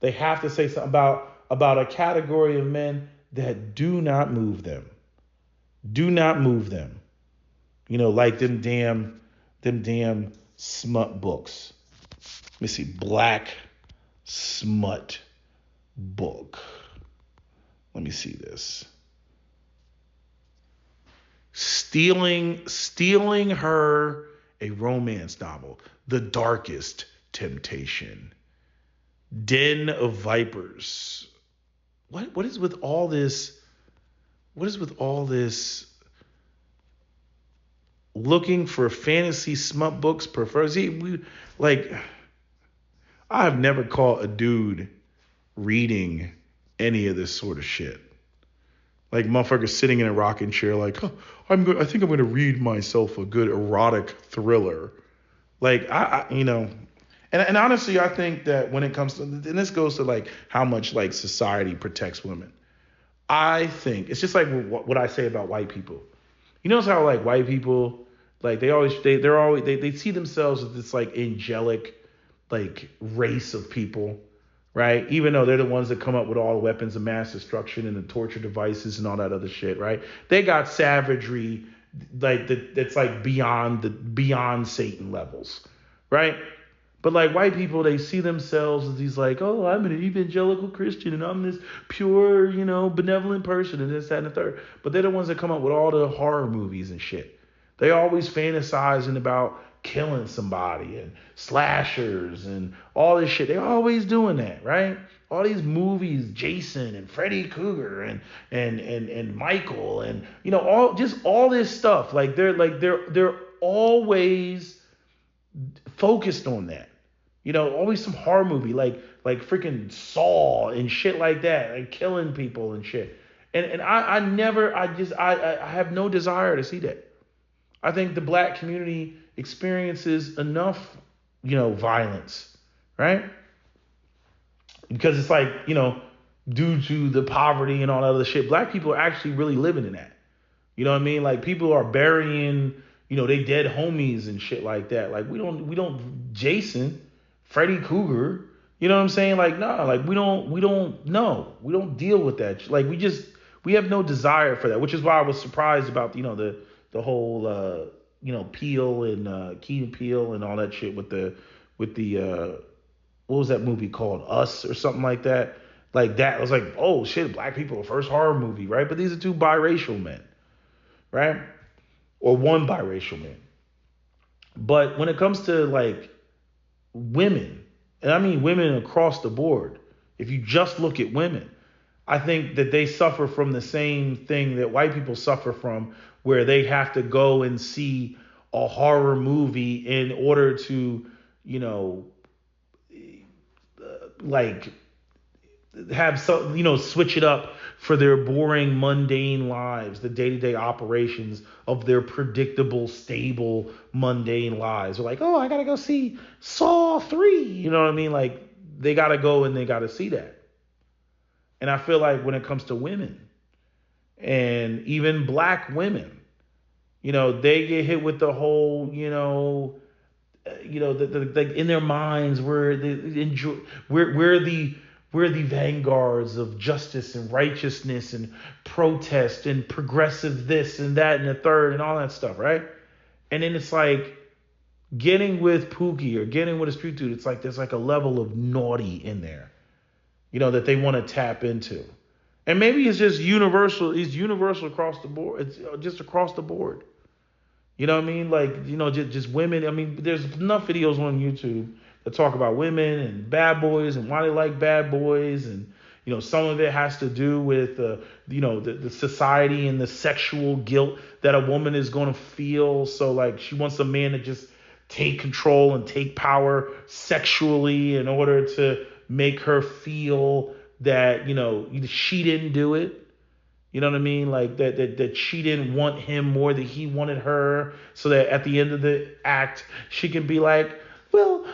B: They have to say something about a category of men that do not move them. Do not move them. Like them damn smut books. Let me see, black smut book. Let me see this. Stealing her a romance novel. The Darkest Temptation. Den of Vipers. What is with all this? What is with all this looking for fantasy smut books? I have never caught a dude reading any of this sort of shit. Like, motherfuckers sitting in a rocking chair, like, oh, I think I'm going to read myself a good erotic thriller. Like, And honestly, I think that when it comes to, and this goes to like how much like society protects women. I think it's just like what I say about white people. You notice how like white people, like they see themselves as this like angelic, like race of people, right? Even though they're the ones that come up with all the weapons of mass destruction and the torture devices and all that other shit, right? They got savagery like that's like beyond Satan levels, right? But like white people, they see themselves as these like, oh, I'm an evangelical Christian and I'm this pure, benevolent person and this, that, and the third. But they're the ones that come up with all the horror movies and shit. They always fantasizing about killing somebody and slashers and all this shit. They're always doing that, right? All these movies, Jason and Freddy Krueger and Michael and all this stuff. Like they're always focused on that. Always some horror movie like freaking Saw and shit like that, like killing people and shit. And I have no desire to see that. I think the black community experiences enough, violence, right? Because it's like, due to the poverty and all that other shit, black people are actually really living in that. You know what I mean? Like people are burying, they dead homies and shit like that. Like we don't Jason, Freddy Krueger, you know what I'm saying? Like, no, like we don't deal with that. Like we have no desire for that, which is why I was surprised about, the whole, Peele and Key and Peele and all that shit with the what was that movie called? Us or something like that. Like that, I was like, oh shit, black people, first horror movie, right? But these are two biracial men, right? Or one biracial man. But when it comes to like women, and I mean women across the board, if you just look at women, I think that they suffer from the same thing that white people suffer from, where they have to go and see a horror movie in order to, like have some, switch it up for their boring, mundane lives, the day-to-day operations of their predictable, stable, mundane lives. They're like, oh, I gotta go see Saw 3. You know what I mean? Like, they gotta go and they gotta see that. And I feel like when it comes to women and even black women, they get hit with the whole, in their minds we're the vanguards of justice and righteousness and protest and progressive this and that and the third and all that stuff, right? And then it's like getting with Pookie or getting with a street dude. It's like there's like a level of naughty in there, that they want to tap into. And maybe it's just universal. It's universal across the board. It's just across the board. You know what I mean? Like, just women. I mean, there's enough videos on YouTube that talk about women and bad boys and why they like bad boys. And, some of it has to do with, the society and the sexual guilt that a woman is going to feel. So, like, she wants a man to just take control and take power sexually in order to make her feel that, she didn't do it. You know what I mean? Like that she didn't want him more than he wanted her, so that at the end of the act, she can be like, well,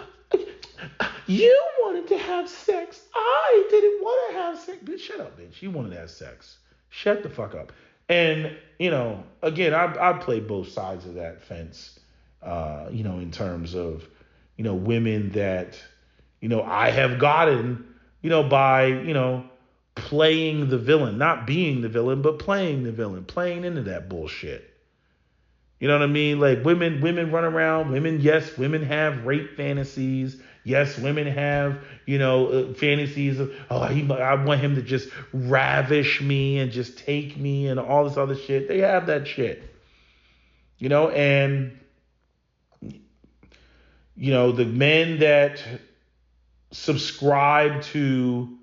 B: you wanted to have sex. I didn't want to have sex. Bitch, shut up, bitch. You wanted to have sex. Shut the fuck up. And, again, I play both sides of that fence, in terms of, women that, I have gotten, by, playing the villain, not being the villain, but playing the villain, playing into that bullshit. You know what I mean? Like women run around. Yes, women have rape fantasies. Yes, women have, fantasies of, I want him to just ravish me and just take me and all this other shit. They have that shit, and, the men that subscribe to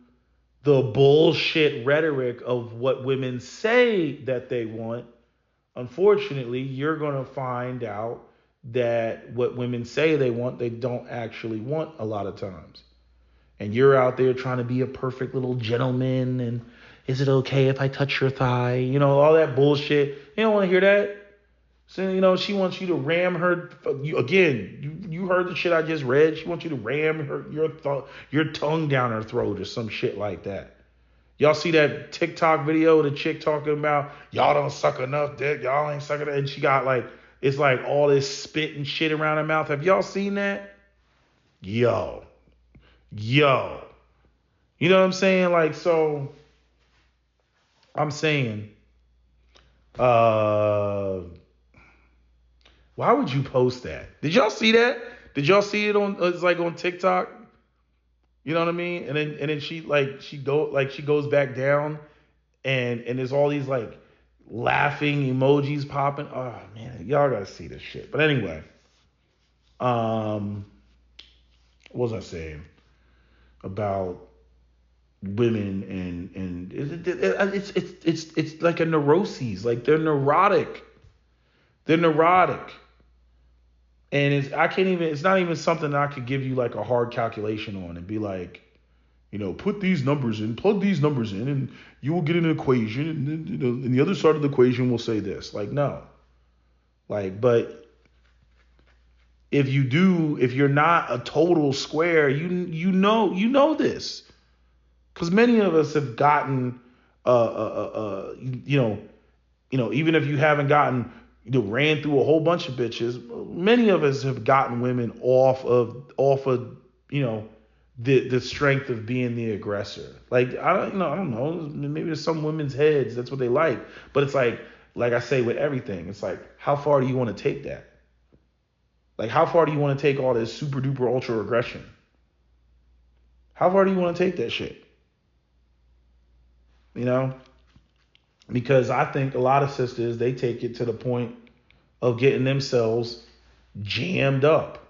B: the bullshit rhetoric of what women say that they want, unfortunately, you're going to find out that what women say they want, they don't actually want a lot of times. And you're out there trying to be a perfect little gentleman and is it okay if I touch your thigh? All that bullshit. You don't want to hear that. So, she wants you to ram her. You heard the shit I just read. She wants you to ram your tongue down her throat or some shit like that. Y'all see that TikTok video of the chick talking about, y'all don't suck enough dick. Y'all ain't sucking it. And she got it's like all this spit and shit around her mouth. Have y'all seen that? Yo. You know what I'm saying? Like, so I'm saying, why would you post that? Did y'all see that? Did y'all see it on TikTok? You know what I mean? And then she goes back down and there's all these laughing emojis popping. Oh man, y'all gotta see this shit. But anyway, what was I saying about women and it's like a neuroses. Like they're neurotic. They're neurotic. And it's not even something that I could give you like a hard calculation on and be like, put these numbers in, plug these numbers in, and you will get an equation. And then, and the other side of the equation will say this. Like, no. But if you're not a total square, you know this. Because many of us have gotten, even if you haven't gotten, ran through a whole bunch of bitches. Many of us have gotten women off of the strength of being the aggressor. Like I don't know. Maybe there's some women's heads that's what they like. But it's like I say with everything, it's like how far do you want to take that? Like how far do you want to take all this super duper ultra aggression? How far do you want to take that shit? Because I think a lot of sisters, they take it to the point of getting themselves jammed up.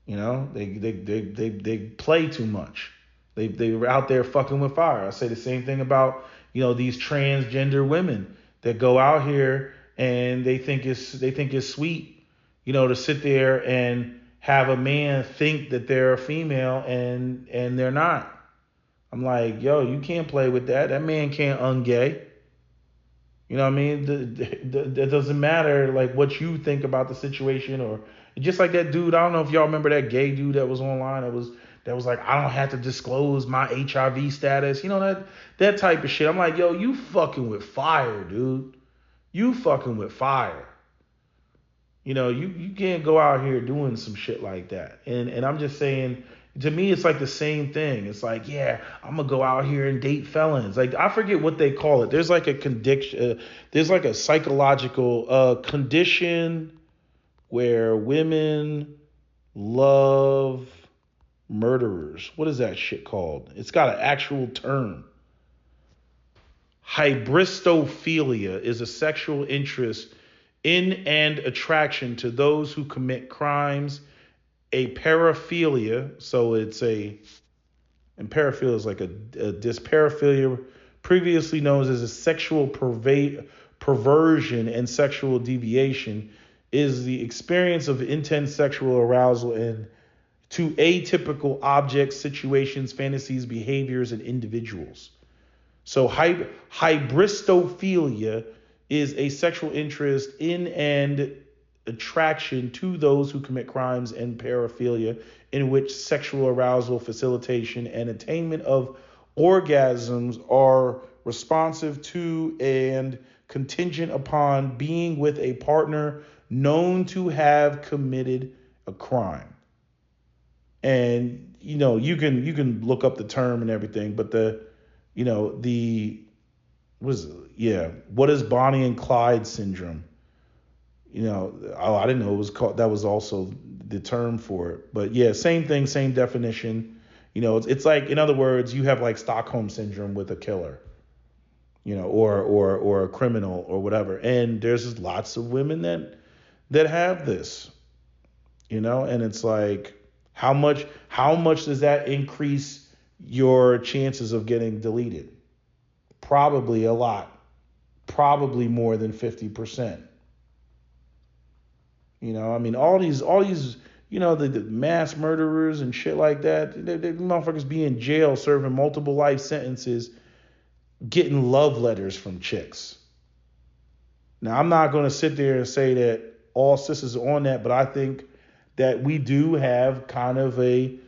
B: They play too much. They're out there fucking with fire. I say the same thing about, these transgender women that go out here and they think it's sweet, to sit there and have a man think that they're a female and they're not. I'm like, yo, you can't play with that. That man can't ungay. You know what I mean? That doesn't matter like what you think about the situation, or just like that dude. I don't know if y'all remember that gay dude that was online. That was like, I don't have to disclose my HIV status. You know that type of shit. I'm like, yo, you fucking with fire, dude. You fucking with fire. You can't go out here doing some shit like that. And I'm just saying, to me, it's like the same thing. It's like, yeah, I'm gonna go out here and date felons. Like, I forget what they call it. There's like a condition. There's like a psychological condition where women love murderers. What is that shit called? It's got an actual term. Hybristophilia is a sexual interest in and attraction to those who commit crimes. A paraphilia, so and paraphilia is like a dysparaphilia, previously known as a sexual perversion and sexual deviation, is the experience of intense sexual arousal and to atypical objects, situations, fantasies, behaviors, and individuals. So hybristophilia is a sexual interest in and attraction to those who commit crimes, and paraphilia, in which sexual arousal, facilitation, and attainment of orgasms are responsive to and contingent upon being with a partner known to have committed a crime. And you can look up the term and everything, but what is Bonnie and Clyde syndrome? I didn't know it was called. That was also the term for it. But yeah, same thing, same definition. It's like, in other words, you have like Stockholm syndrome with a killer, or a criminal or whatever. And there's just lots of women that have this, and it's like, how much does that increase your chances of getting deleted? Probably a lot. Probably more than 50%. All these, the mass murderers and shit like that, they motherfuckers be in jail serving multiple life sentences, getting love letters from chicks. Now, I'm not going to sit there and say that all sisters are on that, but I think that we do have kind of a,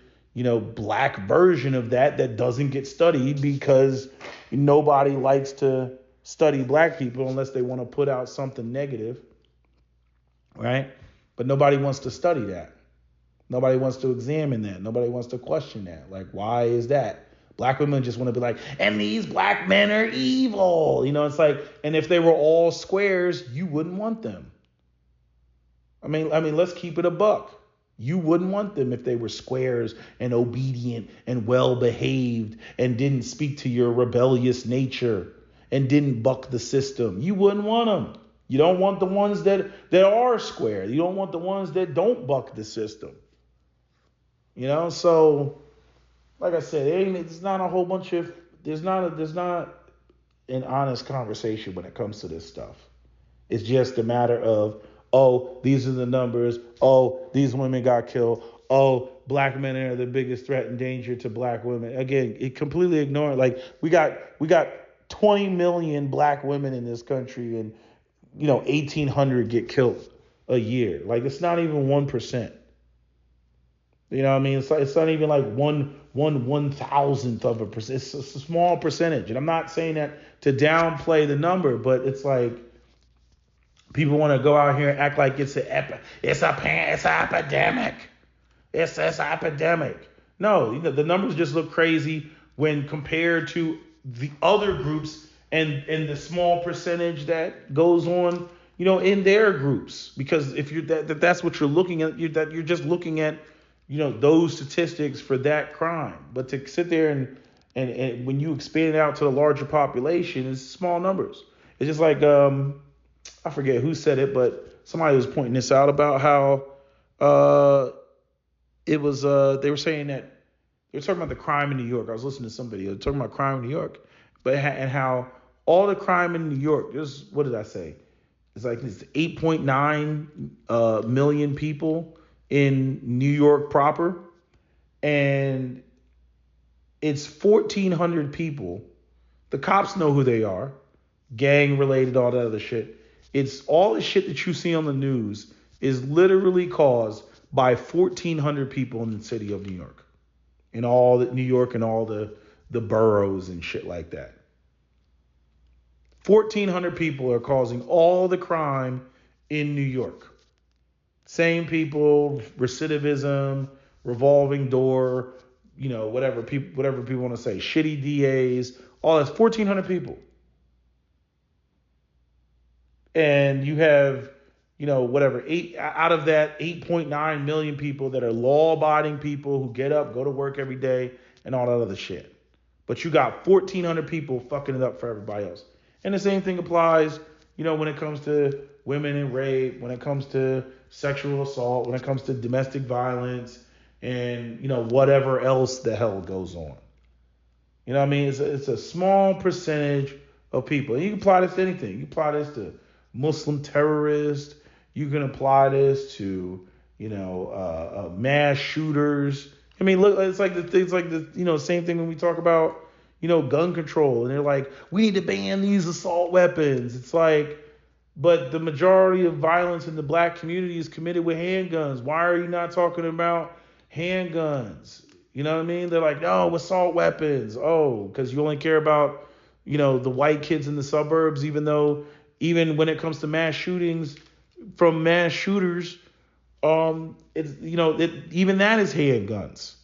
B: black version of that doesn't get studied, because nobody likes to study black people unless they want to put out something negative, right? But nobody wants to study that. Nobody wants to examine that. Nobody wants to question that. Like, why is that? Black women just want to be like, and these black men are evil. It's like, and if they were all squares, you wouldn't want them. I mean, let's keep it a buck. You wouldn't want them if they were squares and obedient and well-behaved and didn't speak to your rebellious nature and didn't buck the system. You wouldn't want them. You don't want the ones that are square. You don't want the ones that don't buck the system. So like I said, it's not a whole bunch of, there's not an honest conversation when it comes to this stuff. It's just a matter of, oh, these are the numbers. Oh, these women got killed. Oh, black men are the biggest threat and danger to black women. Again, it completely ignoring, like, we got 20 million black women in this country, and 1,800 get killed a year. Like, it's not even 1%. You know what I mean? It's not even like one thousandth of a percent. It's a small percentage. And I'm not saying that to downplay the number, but it's like, people want to go out here and act like it's an epidemic. It's epidemic. No, the numbers just look crazy when compared to the other groups and the small percentage that goes on, in their groups. Because if you're that's what you're looking at, you're just looking at, those statistics for that crime. But to sit there and when you expand it out to the larger population, it's small numbers. It's just like, I forget who said it, but somebody was pointing this out about how it was, they were saying that they were talking about the crime in New York. I was listening to some video talking about crime in New York, and how all the crime in New York, what did I say? It's like it's 8.9 million people in New York proper, and It's 1,400 people. The cops know who they are, gang related, all that other shit. It's all the shit that you see on the news is literally caused by 1,400 people in the city of New York, in all the New York and all the boroughs and shit like that. 1,400 people are causing all the crime in New York. Same people, recidivism, revolving door, whatever people want to say, shitty DAs, all that's 1,400 people. And you have, eight out of that 8.9 million people that are law-abiding people who get up, go to work every day, and all that other shit. But you got 1,400 people fucking it up for everybody else. And the same thing applies, when it comes to women and rape, when it comes to sexual assault, when it comes to domestic violence, and, whatever else the hell goes on. You know what I mean? It's a small percentage of people. And you can apply this to anything. You can apply this to Muslim terrorists. You can apply this to, mass shooters. I mean, look, it's like the same thing when we talk about, gun control. And they're like, we need to ban these assault weapons. It's like, but the majority of violence in the black community is committed with handguns. Why are you not talking about handguns? You know what I mean? They're like, no, assault weapons. Oh, because you only care about, the white kids in the suburbs, even when it comes to mass shootings from mass shooters, it's, even that is handguns.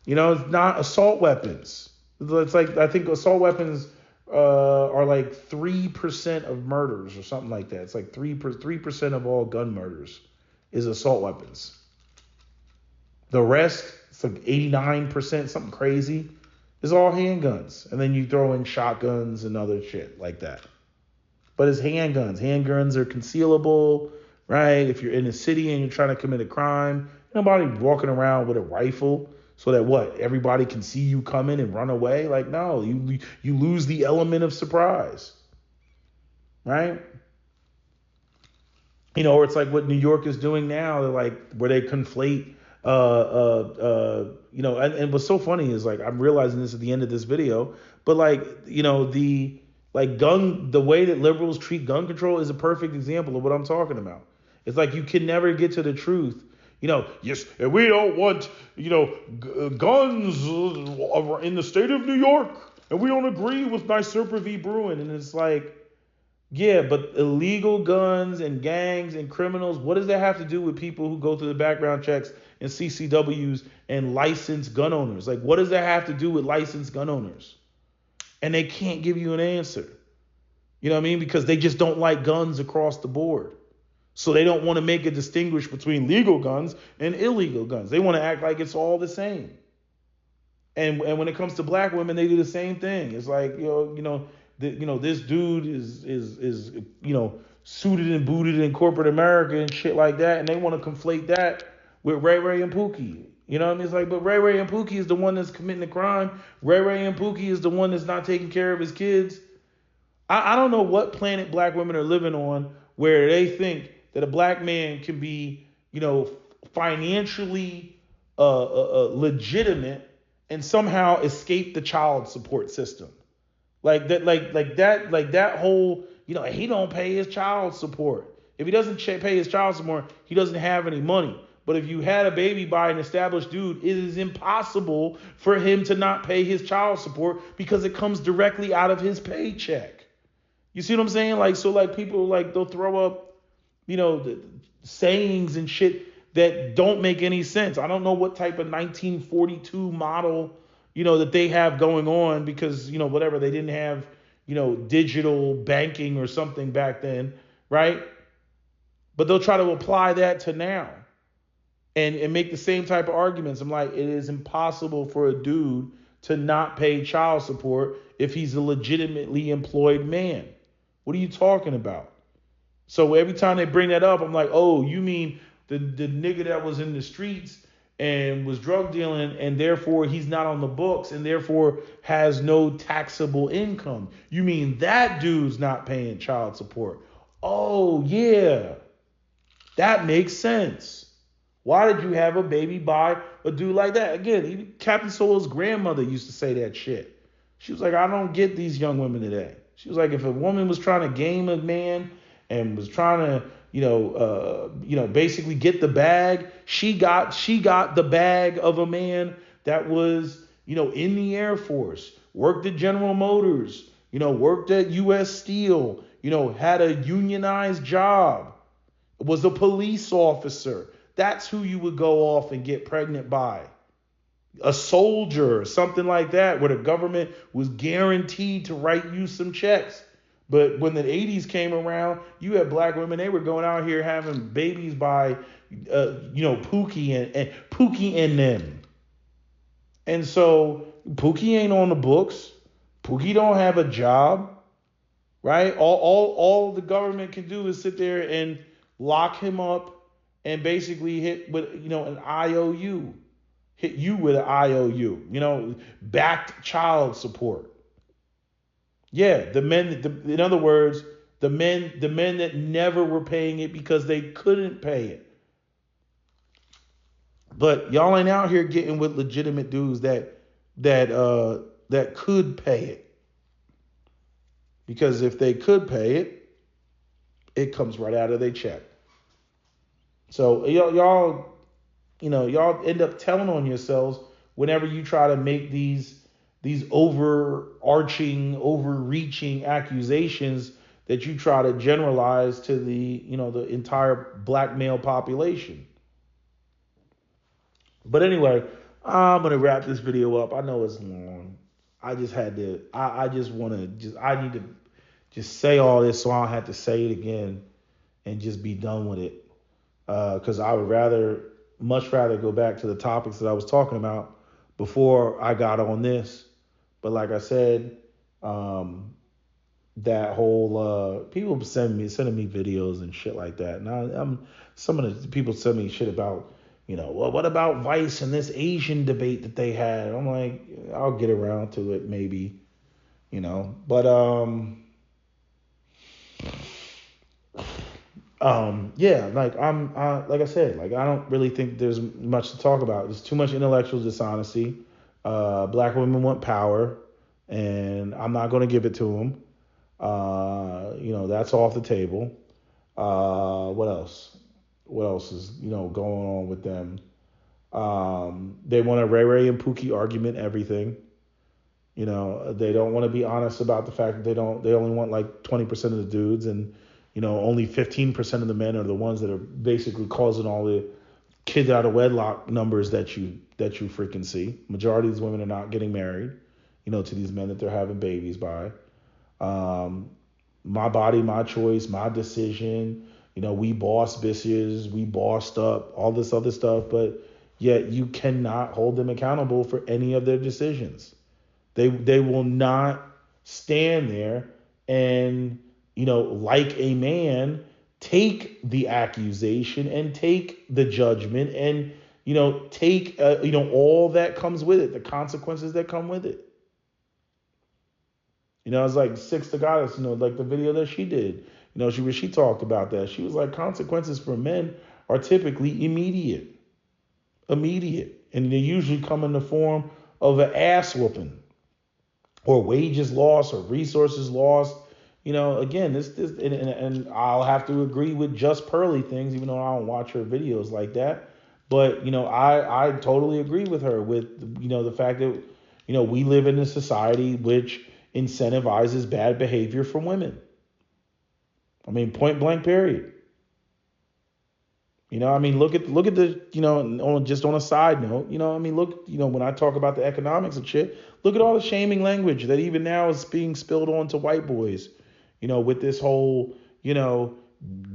B: It's not assault weapons. It's like, I think assault weapons are like 3% of murders or something like that. It's like 3% of all gun murders is assault weapons. The rest, it's like 89%, something crazy, is all handguns. And then you throw in shotguns and other shit like that. But it's handguns. Handguns are concealable, right? If you're in a city and you're trying to commit a crime, nobody walking around with a rifle so that everybody can see you coming and run away. Like, no, you lose the element of surprise, right? Or it's like what New York is doing now. They're like, where they conflate, and what's so funny is like, I'm realizing this at the end of this video, but like, the way that liberals treat gun control is a perfect example of what I'm talking about. It's like you can never get to the truth. Yes, and we don't want, guns in the state of New York, and we don't agree with NYSERPA v. Bruen. And it's like, yeah, but illegal guns and gangs and criminals, what does that have to do with people who go through the background checks and CCWs and licensed gun owners? Like, what does that have to do with licensed gun owners? And they can't give you an answer. You know what I mean? Because they just don't like guns across the board. So they don't want to make a distinguish between legal guns and illegal guns. They want to act like it's all the same. And when it comes to black women, they do the same thing. It's like, this dude is suited and booted in corporate America and shit like that. And they want to conflate that with Ray Ray and Pookie. You know what I mean? It's like, but Ray Ray and Pookie is the one that's committing the crime. Ray Ray and Pookie is the one that's not taking care of his kids. I don't know what planet black women are living on where they think that a black man can be, financially legitimate and somehow escape the child support system. Like that whole, he don't pay his child support. If he doesn't pay his child support, he doesn't have any money. But if you had a baby by an established dude, it is impossible for him to not pay his child support because it comes directly out of his paycheck. You see what I'm saying? Like, so like people like they'll throw up, the sayings and shit that don't make any sense. I don't know what type of 1942 model, that they have going on because, whatever, they didn't have, digital banking or something back then, right? But they'll try to apply that to now and make the same type of arguments. I'm like, it is impossible for a dude to not pay child support if he's a legitimately employed man. What are you talking about? So every time they bring that up, I'm like, oh, you mean the nigga that was in the streets and was drug dealing and therefore he's not on the books and therefore has no taxable income. You mean that dude's not paying child support? Oh, yeah. That makes sense. Why did you have a baby by a dude like that? Again, even Captain Solo's grandmother used to say that shit. She was like, I don't get these young women today. She was like, if a woman was trying to game a man and was trying to, basically get the bag, she got the bag of a man that was, in the Air Force, worked at General Motors, worked at U.S. Steel, had a unionized job, was a police officer. That's who you would go off and get pregnant by. A soldier, something like that, where the government was guaranteed to write you some checks. But when the 80s came around, you had black women, they were going out here having babies by, Pookie and them. And so Pookie ain't on the books. Pookie don't have a job, right? All the government can do is sit there and lock him up and basically hit with, an IOU. Hit you with an IOU, backed child support. Yeah, the men, in other words, the men that never were paying it because they couldn't pay it. But y'all ain't out here getting with legitimate dudes that could pay it. Because if they could pay it, it comes right out of their check. So y'all end up telling on yourselves whenever you try to make these overreaching accusations that you try to generalize to the entire black male population. But anyway, I'm gonna wrap this video up. I know it's long. I just had to. I need to just say all this so I don't have to say it again and just be done with it. Because I would much rather go back to the topics that I was talking about before I got on this. But like I said, that whole people sending me videos and shit like that. And some of the people send me shit about, well, what about Vice and this Asian debate that they had? I'm like, I'll get around to it maybe, but yeah, like like I said, like I don't really think there's much to talk about. There's too much intellectual dishonesty. Black women want power, and I'm not going to give it to them. That's off the table. What else? What else is going on with them? They want a Ray Ray and Pookie argument everything. They don't want to be honest about the fact that they only want like 20% of the dudes, and only 15% of the men are the ones that are basically causing all the kids out of wedlock numbers that you freaking see. Majority of these women are not getting married, to these men that they're having babies by. My body, my choice, my decision. We boss bitches, we bossed up, all this other stuff, but yet you cannot hold them accountable for any of their decisions. They will not stand there and, like a man, take the accusation and take the judgment and, take, all that comes with it, the consequences that come with it. It's like Six the Goddess, like the video that she did. She talked about that. She was like, consequences for men are typically immediate. And they usually come in the form of an ass whooping or wages lost or resources lost. Again, this and I'll have to agree with Just Pearly things, even though I don't watch her videos like that. But, I totally agree with her with, the fact that, we live in a society which incentivizes bad behavior from women. I mean, point blank, period. Look at the, just on a side note, look, when I talk about the economics and shit, look at all the shaming language that even now is being spilled onto white boys, with this whole,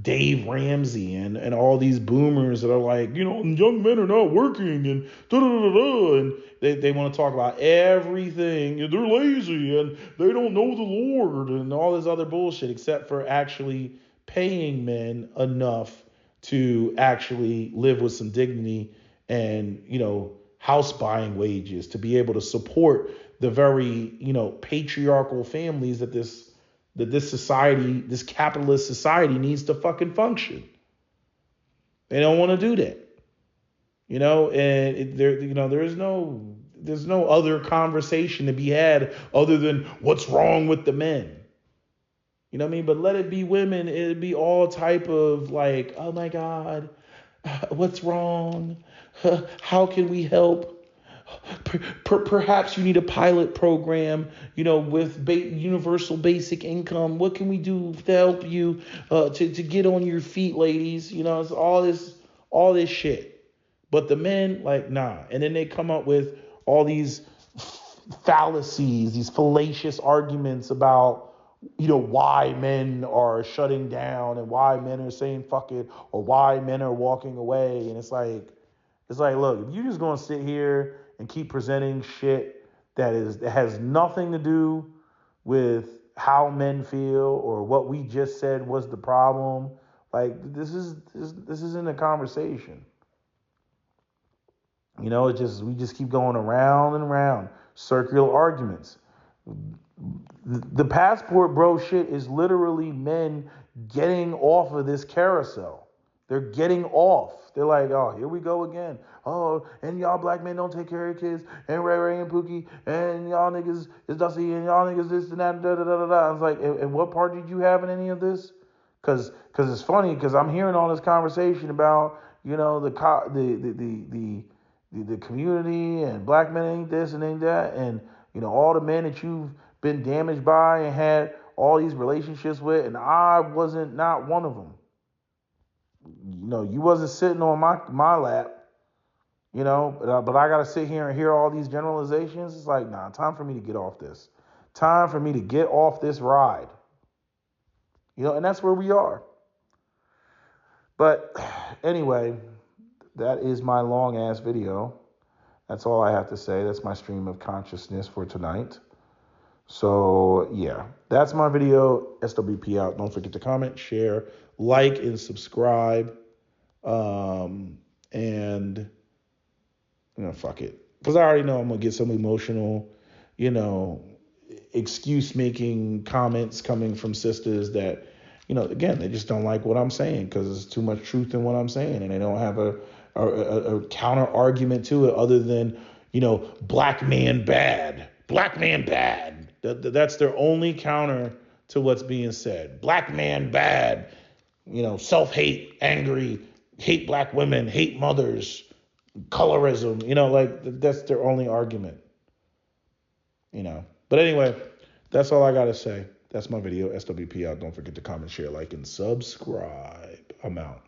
B: Dave Ramsey and all these boomers that are like, young men are not working and and they want to talk about everything. They're lazy and they don't know the Lord and all this other bullshit, except for actually paying men enough to actually live with some dignity and, house buying wages to be able to support the very, patriarchal families that this society, this capitalist society needs to fucking function. They don't want to do that. And there's no other conversation to be had other than what's wrong with the men. You know what I mean? But let it be women, it'd be all type of like, oh my God, what's wrong? How can we help? Perhaps you need a pilot program, with universal basic income. What can we do to help you to get on your feet, ladies? It's all this shit. But the men, like, nah. And then they come up with all these fallacies, these fallacious arguments about, why men are shutting down and why men are saying fuck it or why men are walking away. And it's like, look, if you're just gonna sit here and keep presenting shit that has nothing to do with how men feel or what we just said was the problem, like this isn't a conversation. We just keep going around and around, circular arguments. The passport bro shit is literally men getting off of this carousel. They're getting off. They're like, oh, here we go again. Oh, and y'all black men don't take care of your kids, and Ray Ray and Pookie, and y'all niggas is Dusty, and y'all niggas this and that, da da da da da. I was like, and what part did you have in any of this? Because it's funny, because I'm hearing all this conversation about, the community and black men ain't this and ain't that, and all the men that you've been damaged by and had all these relationships with, and I wasn't not one of them. You wasn't sitting on my lap, but I got to sit here and hear all these generalizations. It's like, nah, time for me to get off this. Time for me to get off this ride. And that's where we are. But anyway, that is my long ass video. That's all I have to say. That's my stream of consciousness for tonight. So yeah, that's my video. SWP out. Don't forget to comment, share, like, and subscribe. And fuck it. Because I already know I'm gonna get some emotional, excuse making comments coming from sisters that, again, they just don't like what I'm saying because there's too much truth in what I'm saying, and they don't have a counter argument to it other than, black man bad. That's their only counter to what's being said. Black man bad. Self-hate, angry, hate black women, hate mothers, colorism. That's their only argument. But anyway, that's all I got to say. That's my video. SWP out. Don't forget to comment, share, like, and subscribe. I'm out.